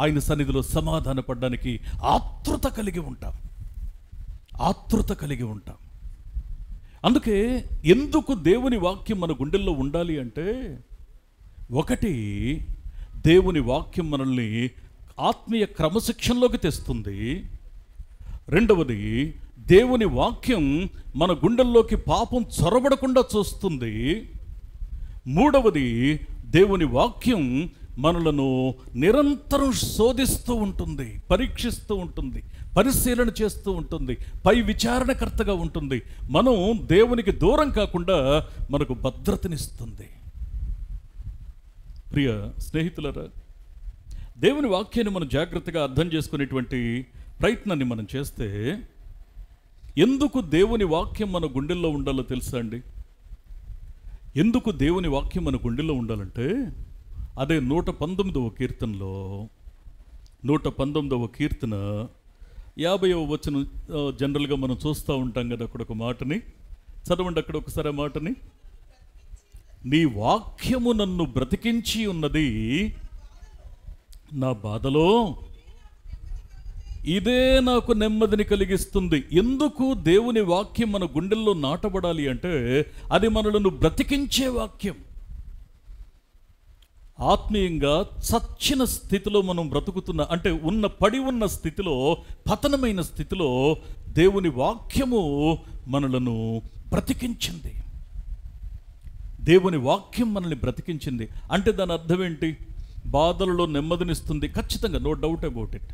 ఆయన సన్నిధిలో సమాధాన పడడానికి ఆతృత కలిగి ఉంటాం, ఆతృత కలిగి ఉంటాం. అందుకే ఎందుకు దేవుని వాక్యం మన గుండెల్లో ఉండాలి అంటే, ఒకటి, దేవుని వాక్యం మనల్ని ఆత్మీయ క్రమశిక్షణలోకి తెస్తుంది. రెండవది, దేవుని వాక్యం మన గుండెల్లోకి పాపం చొరబడకుండా చూస్తుంది. మూడవది, దేవుని వాక్యం మనలను నిరంతరం శోధిస్తూ ఉంటుంది, పరీక్షిస్తూ ఉంటుంది, పరిశీలన చేస్తూ ఉంటుంది, పై విచారణకర్తగా ఉంటుంది. మనం దేవునికి దూరం కాకుండా మనకు భద్రతనిస్తుంది. ప్రియ స్నేహితులరా, దేవుని వాక్యాన్ని మనం జాగ్రత్తగా అర్థం చేసుకునేటువంటి ప్రయత్నాన్ని మనం చేస్తే, ఎందుకు దేవుని వాక్యం మన గుండెల్లో ఉండాలో తెలుసా అండి? ఎందుకు దేవుని వాక్యం మన గుండెల్లో ఉండాలంటే, అదే 119వ కీర్తనలో 119వ కీర్తన 50వ వచనం జనరల్గా మనం చూస్తూ ఉంటాం కదా. అక్కడ ఒక మాటని చదవండి, అక్కడ ఒకసారి ఆ మాటని. నీ వాక్యము నన్ను బ్రతికించి ఉన్నది, నా బాధలో ఇదే నాకు నెమ్మదిని కలిగిస్తుంది. ఎందుకు దేవుని వాక్యం మన గుండెల్లో నాటబడాలి అంటే అది మనలను బ్రతికించే వాక్యం. ఆత్మీయంగా చచ్చిన స్థితిలో మనం బ్రతుకుతున్న అంటే పడి ఉన్న స్థితిలో, పతనమైన స్థితిలో దేవుని వాక్యము మనలను బ్రతికించింది. దేవుని వాక్యం మనల్ని బ్రతికించింది అంటే దాని అర్థం ఏంటి? బాధలలో నెమ్మదినిస్తుంది, ఖచ్చితంగా, నో డౌట్ అబౌట్ ఇట్.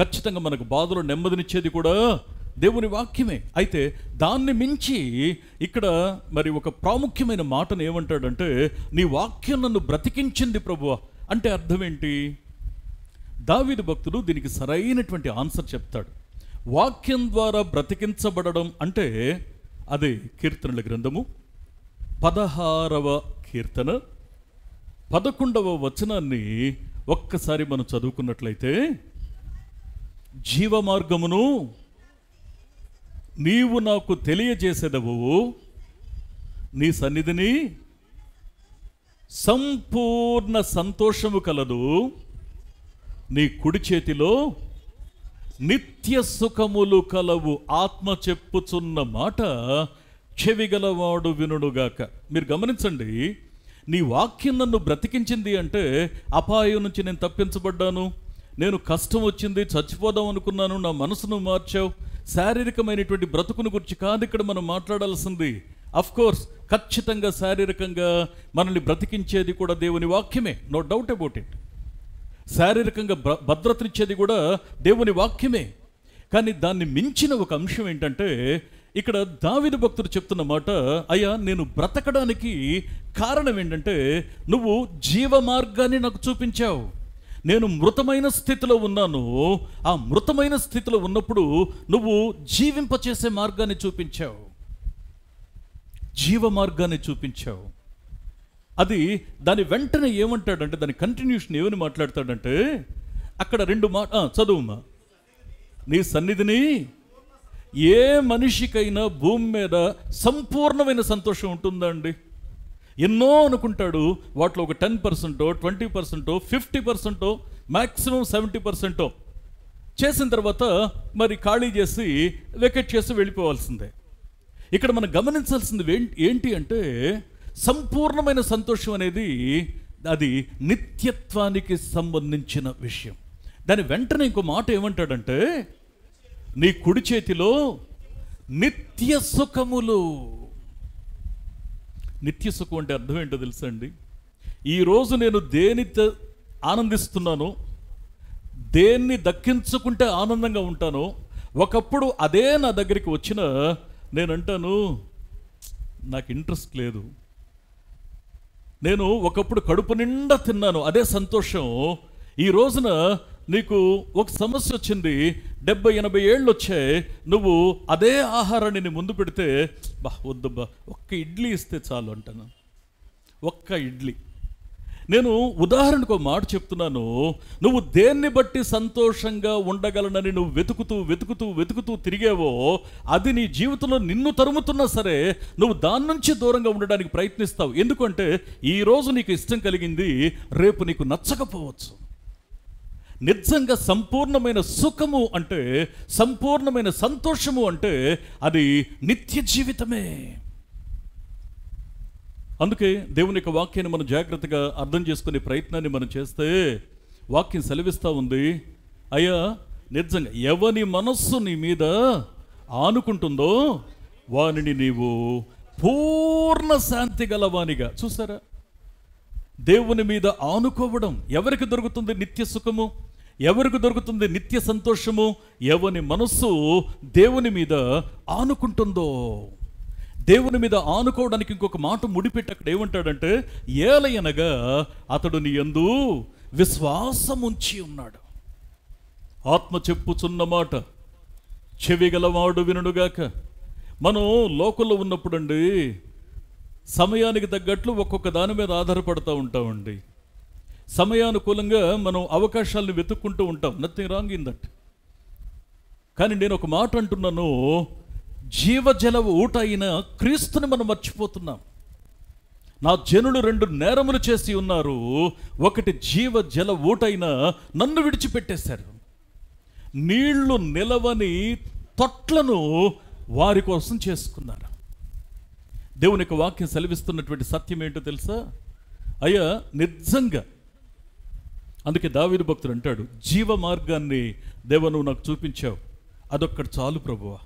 ఖచ్చితంగా మనకు బాధలో నెమ్మదినిచ్చేది కూడా దేవుని వాక్యమే. అయితే దాన్ని మించి ఇక్కడ మరి ఒక ప్రాముఖ్యమైన మాటను ఏమంటాడంటే, నీ వాక్యం నన్ను బ్రతికించింది ప్రభువా అంటే అర్థం ఏంటి? దావీదు భక్తుడు దీనికి సరైనటువంటి ఆన్సర్ చెప్తాడు. వాక్యం ద్వారా బ్రతికించబడడం అంటే అదే కీర్తనల గ్రంథము 16వ కీర్తన 11వ వచనాన్ని ఒక్కసారి మనం చదువుకున్నట్లయితే, జీవ మార్గమును నీవు నాకు తెలియజేసేదవు, నీ సన్నిధిని సంపూర్ణ సంతోషము కలదు, నీ కుడి చేతిలో నిత్య సుఖములు కలవు. ఆత్మ చెప్పుచున్న మాట చెవిగలవాడు వినుడుగాక. మీరు గమనించండి, నీ వాక్యం నన్ను బ్రతికించింది అంటే అపాయం నుంచి నేను తప్పించబడ్డాను, నేను కష్టం వచ్చింది, చచ్చిపోదాం అనుకున్నాను, నా మనసును మార్చావు. శారీరకమైనటువంటి బ్రతుకును గురించి కాదు ఇక్కడ మనం మాట్లాడాల్సింది. అఫ్కోర్స్ ఖచ్చితంగా శారీరకంగా మనల్ని బ్రతికించేది కూడా దేవుని వాక్యమే, నో డౌట్ అబౌట్ ఇట్. శారీరకంగా భద్రతనిచ్చేది కూడా దేవుని వాక్యమే. కానీ దాన్ని మించిన ఒక అంశం ఏంటంటే, ఇక్కడ దావీదు భక్తుడు చెప్తున్న మాట, అయ్యా నేను బ్రతకడానికి కారణం ఏంటంటే నువ్వు జీవ మార్గాన్ని నాకు చూపించావు. నేను మృతమైన స్థితిలో ఉన్నాను, ఆ మృతమైన స్థితిలో ఉన్నప్పుడు నువ్వు జీవింపచేసే మార్గాన్ని చూపించావు, జీవ మార్గాన్ని చూపించావు. అది దాని వెంటనే ఏమంటాడంటే, దాని కంటిన్యూషన్ ఏమని మాట్లాడతాడంటే, అక్కడ 2 మాట చదువుమా. నీ సన్నిధిని ఏ మనిషికైనా భూమి మీద సంపూర్ణమైన సంతోషం ఉంటుందా అండి? ఎన్నో అనుకుంటాడు, వాటిలో ఒక 10%, 20%, 50%, మ్యాక్సిమం 70% చేసిన తర్వాత మరి ఖాళీ చేసి వెకెట్ చేసి వెళ్ళిపోవాల్సిందే. ఇక్కడ మనం గమనించాల్సింది ఏంటి అంటే, సంపూర్ణమైన సంతోషం అనేది అది నిత్యత్వానికి సంబంధించిన విషయం. దాని వెంటనే ఇంకో మాట ఏమంటాడంటే, నీ కుడి చేతిలో నిత్య సుఖములు. నిత్య సుఖం అంటే అర్థం ఏంటో తెలుసా అండి? ఈరోజు నేను దేనితో ఆనందిస్తున్నాను, దేన్ని దక్కించుకుంటే ఆనందంగా ఉంటానో, ఒకప్పుడు అదే నా దగ్గరికి వచ్చిన నేనంటాను నాకు ఇంట్రెస్ట్ లేదు. నేను ఒకప్పుడు కడుపు నిండా తిన్నాను, అదే సంతోషం. ఈ రోజున నీకు ఒక సమస్య వచ్చింది, 70-80 ఏళ్ళు వచ్చాయి, నువ్వు అదే ఆహారాన్ని నీ ముందు పెడితే వద్దబ్బా ఒక్క ఇడ్లీ ఇస్తే చాలు అంటాను, ఒక్క ఇడ్లీ. నేను ఉదాహరణకు ఒక మాట చెప్తున్నాను, నువ్వు దేన్ని బట్టి సంతోషంగా ఉండగలనని నువ్వు వెతుకుతూ తిరిగావో అది నీ జీవితంలో నిన్ను తరుముతున్నా సరే నువ్వు దాని నుంచి దూరంగా ఉండడానికి ప్రయత్నిస్తావు. ఎందుకంటే ఈరోజు నీకు ఇష్టం కలిగింది రేపు నీకు నచ్చకపోవచ్చు. నిజంగా సంపూర్ణమైన సుఖము అంటే, సంపూర్ణమైన సంతోషము అంటే అది నిత్య జీవితమే. అందుకే దేవుని యొక్క వాక్యాన్ని మనం జాగ్రత్తగా అర్థం చేసుకునే ప్రయత్నాన్ని మనం చేస్తే వాక్యం సెలవిస్తూ ఉంది, అయ్యా నిజంగా ఎవని మనస్సు నీ మీద ఆనుకుంటుందో వానిని నీవు పూర్ణ శాంతి గలవానిగా. చూసారా, దేవుని మీద ఆనుకోవడం ఎవరికి దొరుకుతుంది నిత్య సుఖము, ఎవరికి దొరుకుతుంది నిత్య సంతోషము? ఎవని మనస్సు దేవుని మీద ఆనుకుంటుందో. దేవుని మీద ఆనుకోవడానికి ఇంకొక మాట ముడిపెట్టి అక్కడ ఏమంటాడంటే, ఏలయనగా అతడు నీ యందు విశ్వాసం ఉంచి ఉన్నాడు. ఆత్మ చెప్పుచున్న మాట చెవిగలవాడు వినుడుగాక. మనం లోకంలో ఉన్నప్పుడండి సమయానికి తగ్గట్లు ఒక్కొక్క దాని మీద ఆధారపడుతూ ఉంటామండి. సమయానుకూలంగా మనం అవకాశాలను వెతుక్కుంటూ ఉంటాం, నథింగ్ రాంగ్ ఇన్ దట్. కానీ నేను ఒక మాట అంటున్నాను, జీవజల ఊట అయిన క్రీస్తుని మనం మర్చిపోతున్నాం. నా జనులు 2 నేరములు చేసి ఉన్నారు, ఒకటి జీవ జల ఊటైన నన్ను విడిచిపెట్టేశారు. నీళ్లు నిలవని తొట్లను వారి కోసం చేసుకున్నారు. దేవుని యొక్క వాక్యం సెలవిస్తున్నటువంటి సత్యం ఏంటో తెలుసా? అయ్యా నిజంగా, అందుకే దావీదు భక్తుడు అంటాడు, జీవ మార్గాన్ని దేవా నువ్వు నాకు చూపించావు, అదొక్కటి చాలు ప్రభువా,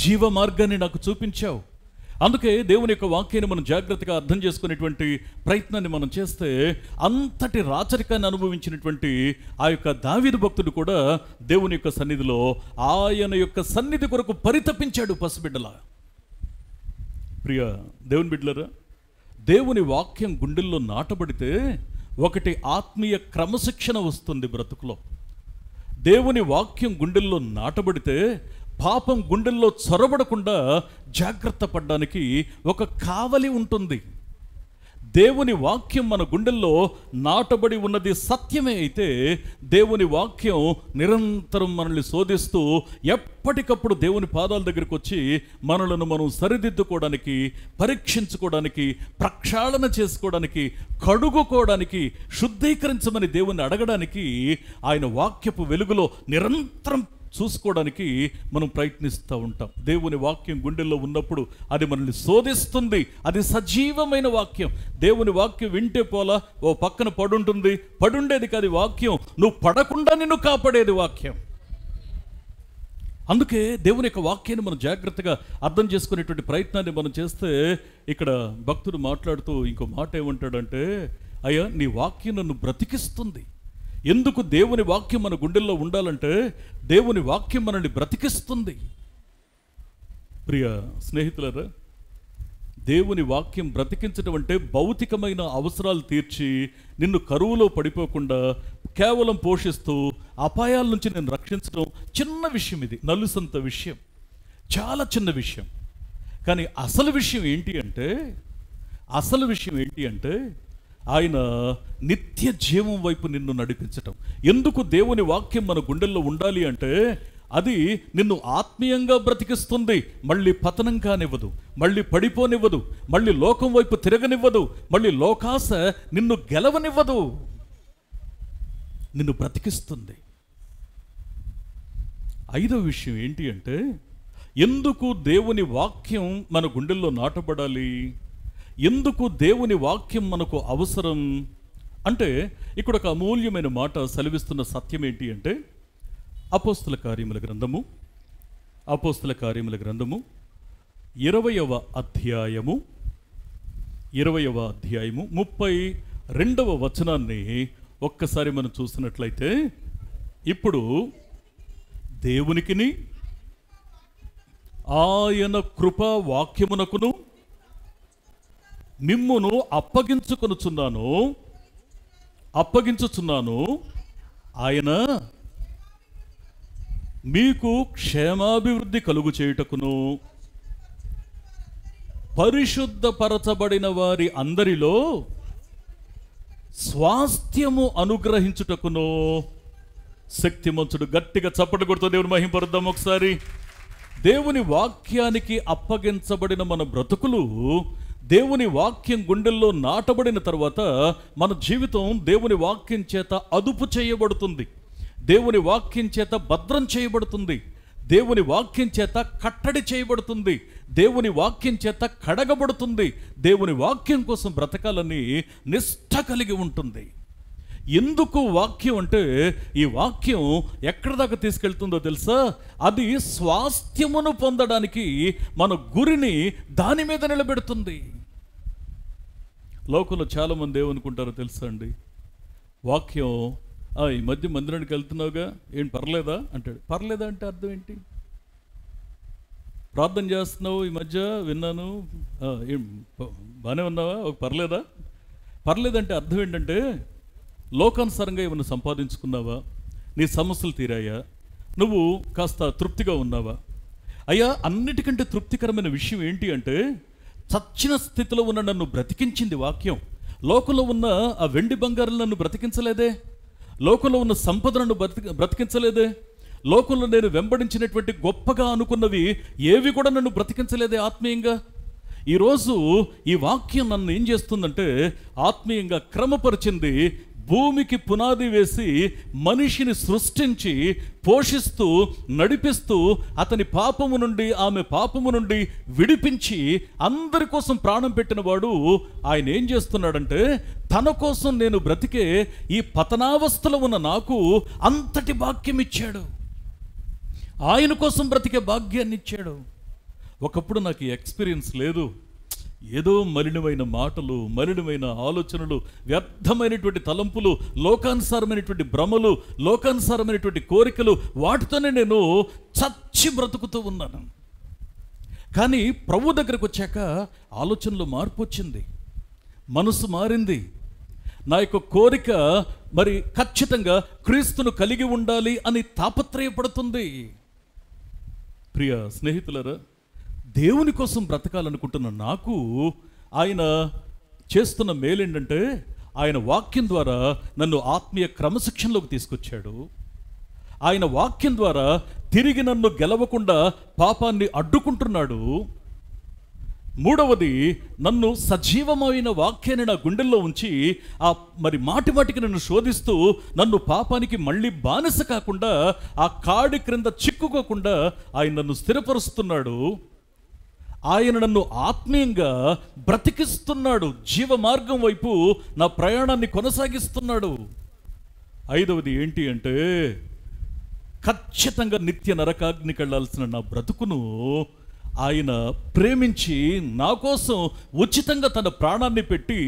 జీవ మార్గాన్ని నాకు చూపించావు. అందుకే దేవుని యొక్క వాక్యాన్ని మనం జాగ్రత్తగా అర్థం చేసుకునేటువంటి ప్రయత్నాన్ని మనం చేస్తే, అంతటి రాచరికాన్ని అనుభవించినటువంటి ఆ యొక్క దావీదు భక్తుడు కూడా దేవుని యొక్క సన్నిధిలో ఆయన యొక్క సన్నిధి కొరకు పరితపించాడు పసిబిడ్డలా. ప్రియ దేవుని బిడ్డలారా, దేవుని వాక్యం గుండెల్లో నాటబడితే ఒకటి ఆత్మీయ క్రమశిక్షణ వస్తుంది బ్రతుకులో. దేవుని వాక్యం గుండెల్లో నాటబడితే పాపం గుండెల్లో చొరబడకుండా జాగ్రత్త పడడానికి ఒక కావలి ఉంటుంది. దేవుని వాక్యం మన గుండెల్లో నాటబడి ఉన్నది సత్యమే అయితే, దేవుని వాక్యం నిరంతరం మనల్ని శోధిస్తూ ఎప్పటికప్పుడు దేవుని పాదాల దగ్గరికి వచ్చి మనలను మనం సరిదిద్దుకోవడానికి, పరీక్షించుకోవడానికి, ప్రక్షాళన చేసుకోవడానికి, కడుగుకోవడానికి, శుద్ధీకరించమని దేవుని అడగడానికి, ఆయన వాక్యపు వెలుగులో నిరంతరం చూసుకోవడానికి మనం ప్రయత్నిస్తూ ఉంటాం. దేవుని వాక్యం గుండెల్లో ఉన్నప్పుడు అది మనల్ని శోధిస్తుంది. అది సజీవమైన వాక్యం. దేవుని వాక్యం వింటే పోలా ఓ పక్కన పడుంటుంది, పడుండేది కాదు వాక్యం, నువ్వు పడకుండా నిన్ను కాపాడేది వాక్యం. అందుకే దేవుని యొక్క వాక్యాన్ని మనం జాగ్రత్తగా అర్థం చేసుకునేటువంటి ప్రయత్నాన్ని మనం చేస్తే, ఇక్కడ భక్తుడు మాట్లాడుతూ ఇంకో మాట ఏమంటాడంటే, అయ్యా నీ వాక్యం నన్ను బ్రతికిస్తుంది. ఎందుకు దేవుని వాక్యం మన గుండెల్లో ఉండాలంటే, దేవుని వాక్యం మనల్ని బ్రతికిస్తుంది. ప్రియ స్నేహితులారా, దేవుని వాక్యం బ్రతికించడం అంటే భౌతికమైన అవసరాలు తీర్చి నిన్ను కరువులో పడిపోకుండా కేవలం పోషిస్తూ అపాయాల నుంచి నేను రక్షించడం చిన్న విషయం. ఇది నలుసంత విషయం, చాలా చిన్న విషయం. కానీ అసలు విషయం ఏంటి అంటే ఆయన నిత్య జీవం వైపు నిన్ను నడిపించటం. ఎందుకు దేవుని వాక్యం మన గుండెల్లో ఉండాలి అంటే, అది నిన్ను ఆత్మీయంగా బ్రతికిస్తుంది. మళ్ళీ పతనం కానివ్వదు, మళ్ళీ పడిపోనివ్వదు, మళ్ళీ లోకం వైపు తిరగనివ్వదు, మళ్ళీ లోకాశ నిన్ను గెలవనివ్వదు, నిన్ను బ్రతికిస్తుంది. ఐదవ విషయం ఏంటి అంటే, ఎందుకు దేవుని వాక్యం మన గుండెల్లో నాటబడాలి, ఎందుకు దేవుని వాక్యం మనకు అవసరం అంటే, ఇక్కడ ఒక అమూల్యమైన మాట సెలవిస్తున్న సత్యం ఏంటి అంటే, అపోస్తల కార్యముల గ్రంథము 20వ అధ్యాయము 32వ వచనాన్ని ఒక్కసారి మనం చూసినట్లయితే, ఇప్పుడు దేవునికిని ఆయన కృపా వాక్యమునకును మిమ్మును అప్పగించుచున్నాను. ఆయన మీకు క్షేమాభివృద్ధి కలుగు చేయుటకును, పరిశుద్ధపరచబడిన వారి అందరిలో స్వాస్థ్యము అనుగ్రహించుటకును శక్తిమంతుడు. గట్టిగా చప్పట్లు కొడుతూ దేవుని మహింపరుద్దాం ఒకసారి. దేవుని వాక్యానికి అప్పగించబడిన మన బ్రతుకులు, దేవుని వాక్యం గుండెల్లో నాటబడిన తర్వాత మన జీవితం దేవుని వాక్యం చేత అదుపు చేయబడుతుంది, దేవుని వాక్యం చేత భద్రం చేయబడుతుంది, దేవుని వాక్యం చేత కట్టడి చేయబడుతుంది, దేవుని వాక్యం చేత కడగబడుతుంది, దేవుని వాక్యం కోసం బ్రతకాలని నిష్ఠ కలిగి ఉంటుంది. ఎందుకు వాక్యం అంటే, ఈ వాక్యం ఎక్కడి దాకా తీసుకెళ్తుందో తెలుసా? అది స్వాస్థ్యమును పొందడానికి మన గురిని దాని మీద నిలబెడుతుంది. లోకంలో చాలామంది ఏమనుకుంటారో తెలుసా అండి, వాక్యం ఈ మధ్య మందిరానికి వెళ్తున్నావుగా, ఏం పర్లేదా అంటాడు. పర్లేదా అంటే అర్థం ఏంటి? ప్రార్థన చేస్తున్నావు ఈ మధ్య విన్నాను, ఏం బాగానే ఉన్నావా, పర్లేదా? పర్లేదంటే అర్థం ఏంటంటే, లోకానుసారంగా ఏమైనా సంపాదించుకున్నావా, నీ సమస్యలు తీరాయా, నువ్వు కాస్త తృప్తిగా ఉన్నావా? అయ్యా, అన్నిటికంటే తృప్తికరమైన విషయం ఏంటి అంటే, చచ్చిన స్థితిలో ఉన్న నన్ను బ్రతికించింది వాక్యం. లోకంలో ఉన్న ఆ వెండి బంగారం నన్ను బ్రతికించలేదే, లోకంలో ఉన్న సంపదలను బ్రతికించలేదే, లోకంలో నేను వెంబడించినటువంటి గొప్పగా అనుకున్నవి ఏవి కూడా నన్ను బ్రతికించలేదే ఆత్మీయంగా. ఈరోజు ఈ వాక్యం నన్ను ఏం చేస్తుందంటే, ఆత్మీయంగా క్రమపరిచింది, భూమికి పునాది వేసి మనిషిని సృష్టించి పోషిస్తూ నడిపిస్తూ అతని పాపము నుండి ఆమె పాపము నుండి విడిపించి అందరి కోసం ప్రాణం పెట్టిన వాడు ఆయన ఏం చేస్తున్నాడంటే తన కోసం నేను బ్రతికే ఈ పతనావస్థలో ఉన్న నాకు అంతటి భాగ్యం ఇచ్చాడు. ఆయన కోసం బ్రతికే భాగ్యాన్ని ఇచ్చాడు. ఒకప్పుడు నాకు ఈ ఎక్స్పీరియన్స్ లేదు. ఏదో మలినమైన మాటలు, మలినమైన ఆలోచనలు, వ్యర్థమైనటువంటి తలంపులు, లోకానుసారమైనటువంటి భ్రమలు, లోకానుసారమైనటువంటి కోరికలు, వాటితోనే నేను చచ్చి బ్రతుకుతూ ఉన్నాను. కానీ ప్రభు దగ్గరకు వచ్చాక ఆలోచనలో మార్పు వచ్చింది, మనసు మారింది. నా యొక్క కోరిక మరి ఖచ్చితంగా క్రీస్తును కలిగి ఉండాలి అని తాపత్రయపడుతుంది. ప్రియ స్నేహితులారా, దేవుని కోసం బ్రతకాలనుకుంటున్న నాకు ఆయన చేస్తున్న మేలేంటంటే ఆయన వాక్యం ద్వారా నన్ను ఆత్మీయ క్రమశిక్షణలోకి తీసుకొచ్చాడు. ఆయన వాక్యం ద్వారా తిరిగి నన్ను గెలవకుండా పాపాన్ని అడ్డుకుంటున్నాడు. మూడవది, నన్ను సజీవమైన వాక్యాన్ని నా గుండెల్లో ఉంచి మరి మాటి మాటికి నన్ను శోధిస్తూ నన్ను పాపానికి మళ్ళీ బానిస కాకుండా ఆ కాడి క్రింద చిక్కుకోకుండా ఆయన నన్ను స్థిరపరుస్తున్నాడు. ఆయన నన్ను ఆత్మీయంగా బ్రతికిస్తున్నాడు, జీవ మార్గం వైపు నా ప్రయాణాన్ని కొనసాగిస్తున్నాడు. ఐదవది ఏంటి అంటే ఖచ్చితంగా నిత్య నరకాగ్నికి వెళ్ళాల్సిన నా బ్రతుకును ఆయన ప్రేమించి నా కోసం ఉచితంగా తన ప్రాణాన్ని పెట్టి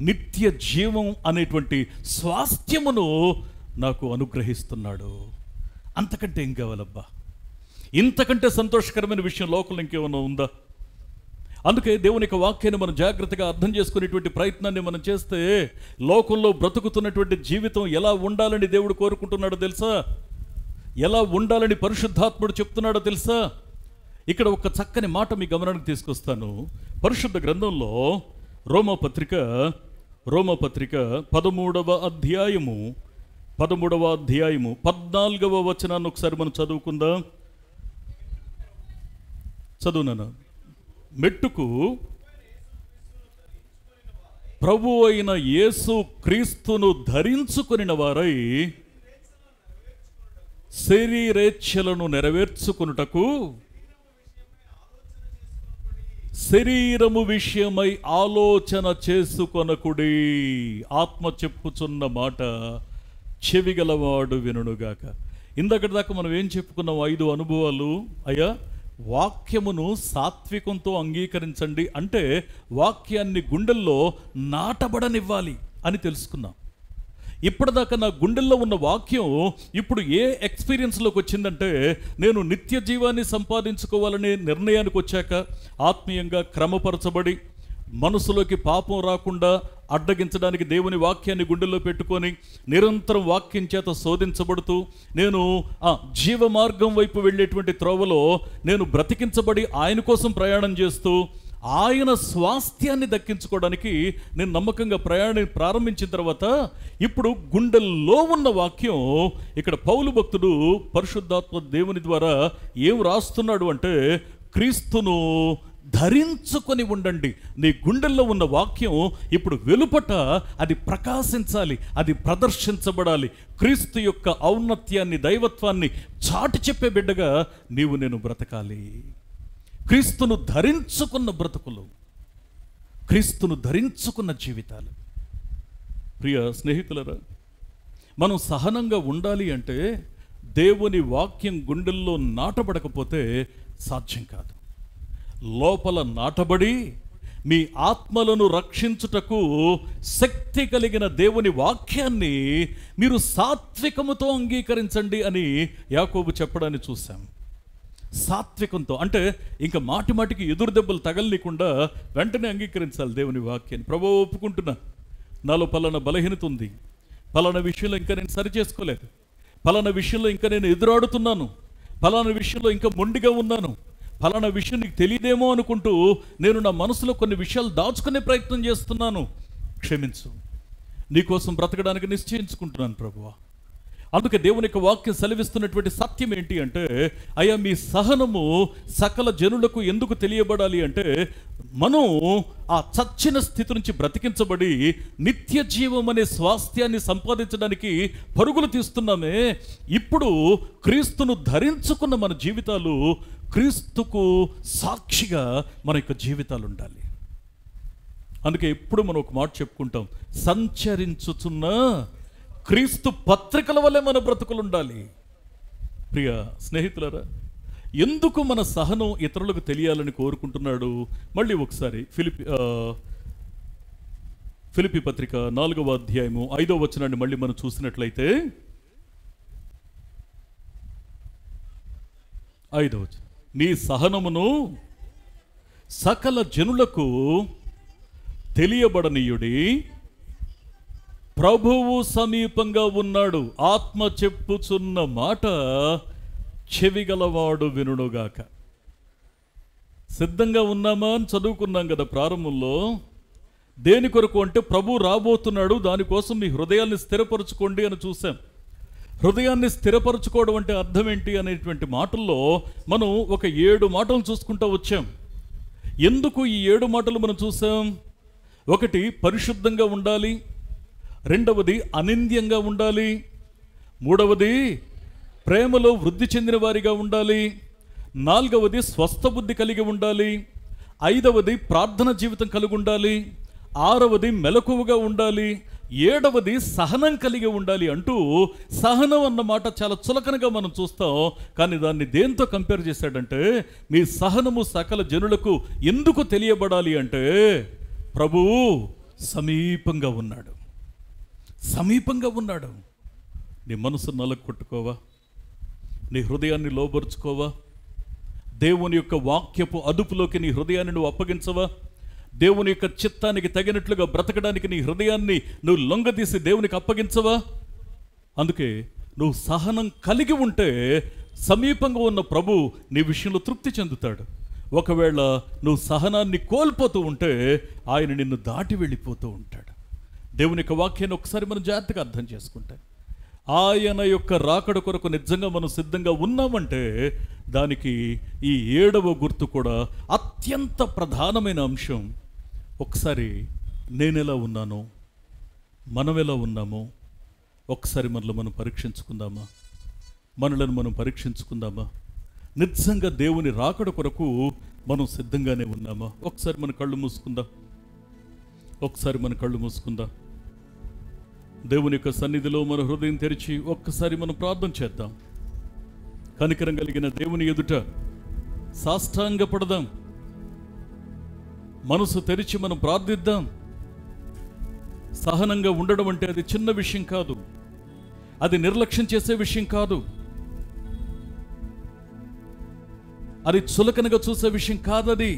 నిత్య జీవం అనేటువంటి స్వాస్థ్యమును నాకు అనుగ్రహిస్తున్నాడు. అంతకంటే ఏం కావాలబ్బా? ఇంతకంటే సంతోషకరమైన విషయం లోకంలో ఇంకేమైనా ఉందా? అందుకే దేవుని యొక్క వాక్యాన్ని మనం జాగ్రత్తగా అర్థం చేసుకునేటువంటి ప్రయత్నాన్ని మనం చేస్తే లోకంలో బ్రతుకుతున్నటువంటి జీవితం ఎలా ఉండాలని దేవుడు కోరుకుంటున్నాడో తెలుసా? ఎలా ఉండాలని పరిశుద్ధాత్ముడు చెప్తున్నాడో తెలుసా? ఇక్కడ ఒక చక్కని మాట మీ గమనానికి తీసుకొస్తాను. పరిశుద్ధ గ్రంథంలో రోమపత్రిక 13వ అధ్యాయము 14వ వచనాన్ని ఒకసారి మనం చదువుకుందాం. చదువునాను. మెట్టుకు ప్రభు అయిన యేసు క్రీస్తును ధరించుకొనిన వారై శరీరేచ్ఛలను నెరవేర్చుకొనుటకు శరీరము విషయమై ఆలోచన చేసుకొనకుడి. ఆత్మ చెప్పుచున్న మాట చెవిగలవాడు వినుగాక. ఇందక్కడి దాకా మనం ఏం చెప్పుకున్నాం? 5 అనుభవాలు. అయ్యా, వాక్యమును సాత్వికంతో అంగీకరించండి అంటే వాక్యాన్ని గుండెల్లో నాటబడనివ్వాలి అని తెలుసుకున్నాం. ఇప్పటిదాకా నా గుండెల్లో ఉన్న వాక్యం ఇప్పుడు ఏ ఎక్స్పీరియన్స్లోకి వచ్చిందంటే నేను నిత్య జీవాన్ని సంపాదించుకోవాలనే నిర్ణయానికి వచ్చాక ఆత్మీయంగా క్రమపరచబడి మనసులోకి పాపం రాకుండా అడ్డగించడానికి దేవుని వాక్యాన్ని గుండెల్లో పెట్టుకొని నిరంతరం వాక్యం చేత శోధించబడుతూ నేను ఆ జీవ మార్గం వైపు వెళ్ళేటువంటి త్రోవలో నేను బ్రతికించబడి ఆయన కోసం ప్రయాణం చేస్తూ ఆయన స్వాస్థ్యాన్ని దక్కించుకోవడానికి నేను నమ్మకంగా ప్రయాణం ప్రారంభించిన తర్వాత ఇప్పుడు గుండెల్లో ఉన్న వాక్యం ఇక్కడ పౌలు భక్తుడు పరిశుద్ధాత్మ దేవుని ద్వారా ఏం రాస్తున్నాడు అంటే క్రీస్తును ధరించుకొని ఉండండి. నీ గుండెల్లో ఉన్న వాక్యం ఇప్పుడు వెలుపట అది ప్రకాశించాలి, అది ప్రదర్శించబడాలి. క్రీస్తు యొక్క ఔన్నత్యాన్ని, దైవత్వాన్ని చాటి చెప్పే బిడ్డగా నీవు నేను బ్రతకాలి. క్రీస్తును ధరించుకున్న బ్రతుకులు, క్రీస్తును ధరించుకున్న జీవితాలు. ప్రియ స్నేహితులరా, మనం సహనంగా ఉండాలి అంటే దేవుని వాక్యం గుండెల్లో నాటబడకపోతే సాధ్యం కాదు. లోపల నాటబడి మీ ఆత్మలను రక్షించుటకు శక్తి కలిగిన దేవుని వాక్యాన్ని మీరు సాత్వికముతో అంగీకరించండి అని యాకోబు చెప్పడాన్ని చూసాం. సాత్వికంతో అంటే ఇంకా మాటి మాటికి ఎదురు దెబ్బలు తగలనీయకుండా వెంటనే అంగీకరించాలి దేవుని వాక్యాన్ని. ప్రభువా, ఒప్పుకుంటున్నా, నాలో పలానా బలహీనత ఉంది, పలానా విషయంలో ఇంకా నేను సరి చేసుకోలేదు, పలానా విషయంలో ఇంకా నేను ఎదురాడుతున్నాను, పలానా విషయంలో ఇంకా మొండిగా ఉన్నాను, ఫలానా విషయం నీకు తెలియదేమో అనుకుంటూ నేను నా మనసులో కొన్ని విషయాలు దాచుకునే ప్రయత్నం చేస్తున్నాను, క్షమించు. నీకోసం బ్రతకడానికి నిశ్చయించుకుంటున్నాను ప్రభువా. అందుకే దేవుని యొక్క వాక్యం సెలవిస్తున్నటువంటి సత్యం ఏంటి అంటే, అయ్యా మీ సహనము సకల జనులకు ఎందుకు తెలియబడాలి అంటే, మనం ఆ చచ్చిన స్థితి నుంచి బ్రతికించబడి నిత్య జీవం అనే స్వాస్థ్యాన్ని సంపాదించడానికి పరుగులు తీస్తున్నామే. ఇప్పుడు క్రీస్తును ధరించుకున్న మన జీవితాలు క్రీస్తుకు సాక్షిగా మన యొక్క జీవితాలు ఉండాలి. అందుకే ఎప్పుడు మనం ఒక మాట చెప్పుకుంటాం, సంచరించుచున్న క్రీస్తు పత్రికల వల్లే మన బ్రతుకులు ఉండాలి. ప్రియ స్నేహితులారా, ఎందుకు మన సహనం ఇతరులకు తెలియాలని కోరుకుంటున్నాడు? మళ్ళీ ఒకసారి ఫిలిప్పీ పత్రిక 4వ అధ్యాయము 5వ వచనాన్ని మళ్ళీ మనం చూసినట్లయితే, 5వ వచనం, నీ సహనమును సకల జనులకు తెలియబడనీయుడి, ప్రభువు సమీపంగా ఉన్నాడు, ఆత్మ చెప్పుచున్న మాట చెవిగలవాడు వినుడుగాక. సిద్ధంగా ఉన్నామా అని చదువుకున్నాం కదా ప్రారంభంలో. దేని కొరకు అంటే ప్రభు రాబోతున్నాడు, దానికోసం మీ హృదయాన్ని స్థిరపరచుకోండి అని చూసాం. హృదయాన్ని స్థిరపరచుకోవడం అంటే అర్థం ఏంటి అనేటువంటి మాటల్లో మనం ఒక 7 మాటలు చూసుకుంటూ వచ్చాం. ఎందుకు ఈ 7 మాటలు మనం చూసాం? ఒకటి, పరిశుద్ధంగా ఉండాలి. రెండవది, అనింద్యంగా ఉండాలి. మూడవది, ప్రేమలో వృద్ధి చెందిన వారిగా ఉండాలి. నాలుగవది, స్వస్థ బుద్ధి కలిగి ఉండాలి. ఐదవది, ప్రార్థన జీవితం కలిగి ఉండాలి. ఆరవది, మెలకువగా ఉండాలి. ఏడవది, సహనం కలిగి ఉండాలి అంటూ సహనం అన్న మాట చాలా చులకనగా మనం చూస్తాం. కానీ దాన్ని దేంతో కంపేర్ చేశాడంటే, మీ సహనము సకల జనులకు ఎందుకు తెలియబడాలి అంటే, ప్రభువు సమీపంగా ఉన్నాడు, సమీపంగా ఉన్నాడు. నీ మనసు నలగొట్టుకోవా? నీ హృదయాన్ని లోబరుచుకోవా? దేవుని యొక్క వాక్యపు అదుపులోకి నీ హృదయాన్ని నువ్వు అప్పగించవా? దేవుని యొక్క చిత్తానికి తగినట్లుగా బ్రతకడానికి నీ హృదయాన్ని నువ్వు లొంగదీసి దేవునికి అప్పగించవా? అందుకే నువ్వు సహనం కలిగి ఉంటే సమీపంగా ఉన్న ప్రభు నీ విషయంలో తృప్తి చెందుతాడు. ఒకవేళ నువ్వు సహనాన్ని కోల్పోతూ ఉంటే ఆయన నిన్ను దాటి వెళ్ళిపోతూ ఉంటాడు. దేవుని యొక్క వాక్యాన్ని ఒకసారి మనం జాగ్రత్తగా అర్థం చేసుకుంటే, ఆయన యొక్క రాకడ కొరకు నిజంగా మనం సిద్ధంగా ఉన్నామంటే దానికి ఈ 7వ గుర్తు కూడా అత్యంత ప్రధానమైన అంశం. ఒకసారి నేనెలా ఉన్నానో, మనం ఎలా ఉన్నామో ఒకసారి మనలో మనం పరీక్షించుకుందామా? మనలను మనం పరీక్షించుకుందామా? నిజంగా దేవుని రాకడ కొరకు మనం సిద్ధంగానే ఉన్నామా? ఒకసారి మన కళ్ళు మూసుకుందాం. ఒకసారి మన కళ్ళు మూసుకుందాం. దేవుని యొక్క సన్నిధిలో మన హృదయం తెరిచి ఒక్కసారి మనం ప్రార్థన చేద్దాం. కనికరం కలిగిన దేవుని ఎదుట సాష్టాంగపడదాం. మనసు తెరిచి మనం ప్రార్థిద్దాం. సహనంగా ఉండడం అంటే అది చిన్న విషయం కాదు, అది నిర్లక్ష్యం చేసే విషయం కాదు, అది చులకనగా చూసే విషయం కాదది.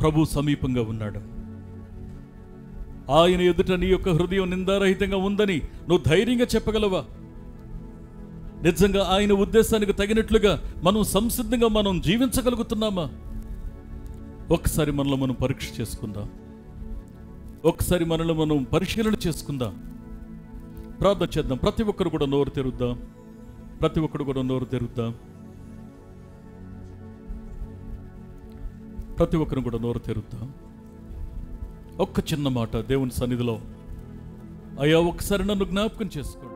ప్రభు సమీపంగా ఉన్నాడు. ఆయన ఎదుట నీ యొక్క హృదయం నిందారహితంగా ఉందని నువ్వు ధైర్యంగా చెప్పగలవా? నిజంగా ఆయన ఉద్దేశానికి తగినట్లుగా మనం సంసిద్ధంగా మనం జీవించగలుగుతున్నామా? ఒకసారి మనలో మనం పరీక్ష చేసుకుందాం. ఒకసారి మనలో మనం పరిశీలన చేసుకుందాం. ప్రార్థన చేద్దాం. ప్రతి ఒక్కరు కూడా నోరు తెరుద్దాం. ప్రతి ఒక్కరు కూడా నోరు తెరుద్దాం. ప్రతి ఒక్కరు కూడా నోరు తెరుద్దాం. ఒక్క చిన్న మాట దేవుని సన్నిధిలో, అయ్యా ఒకసారి నన్ను జ్ఞాపకం చేసుకోండి.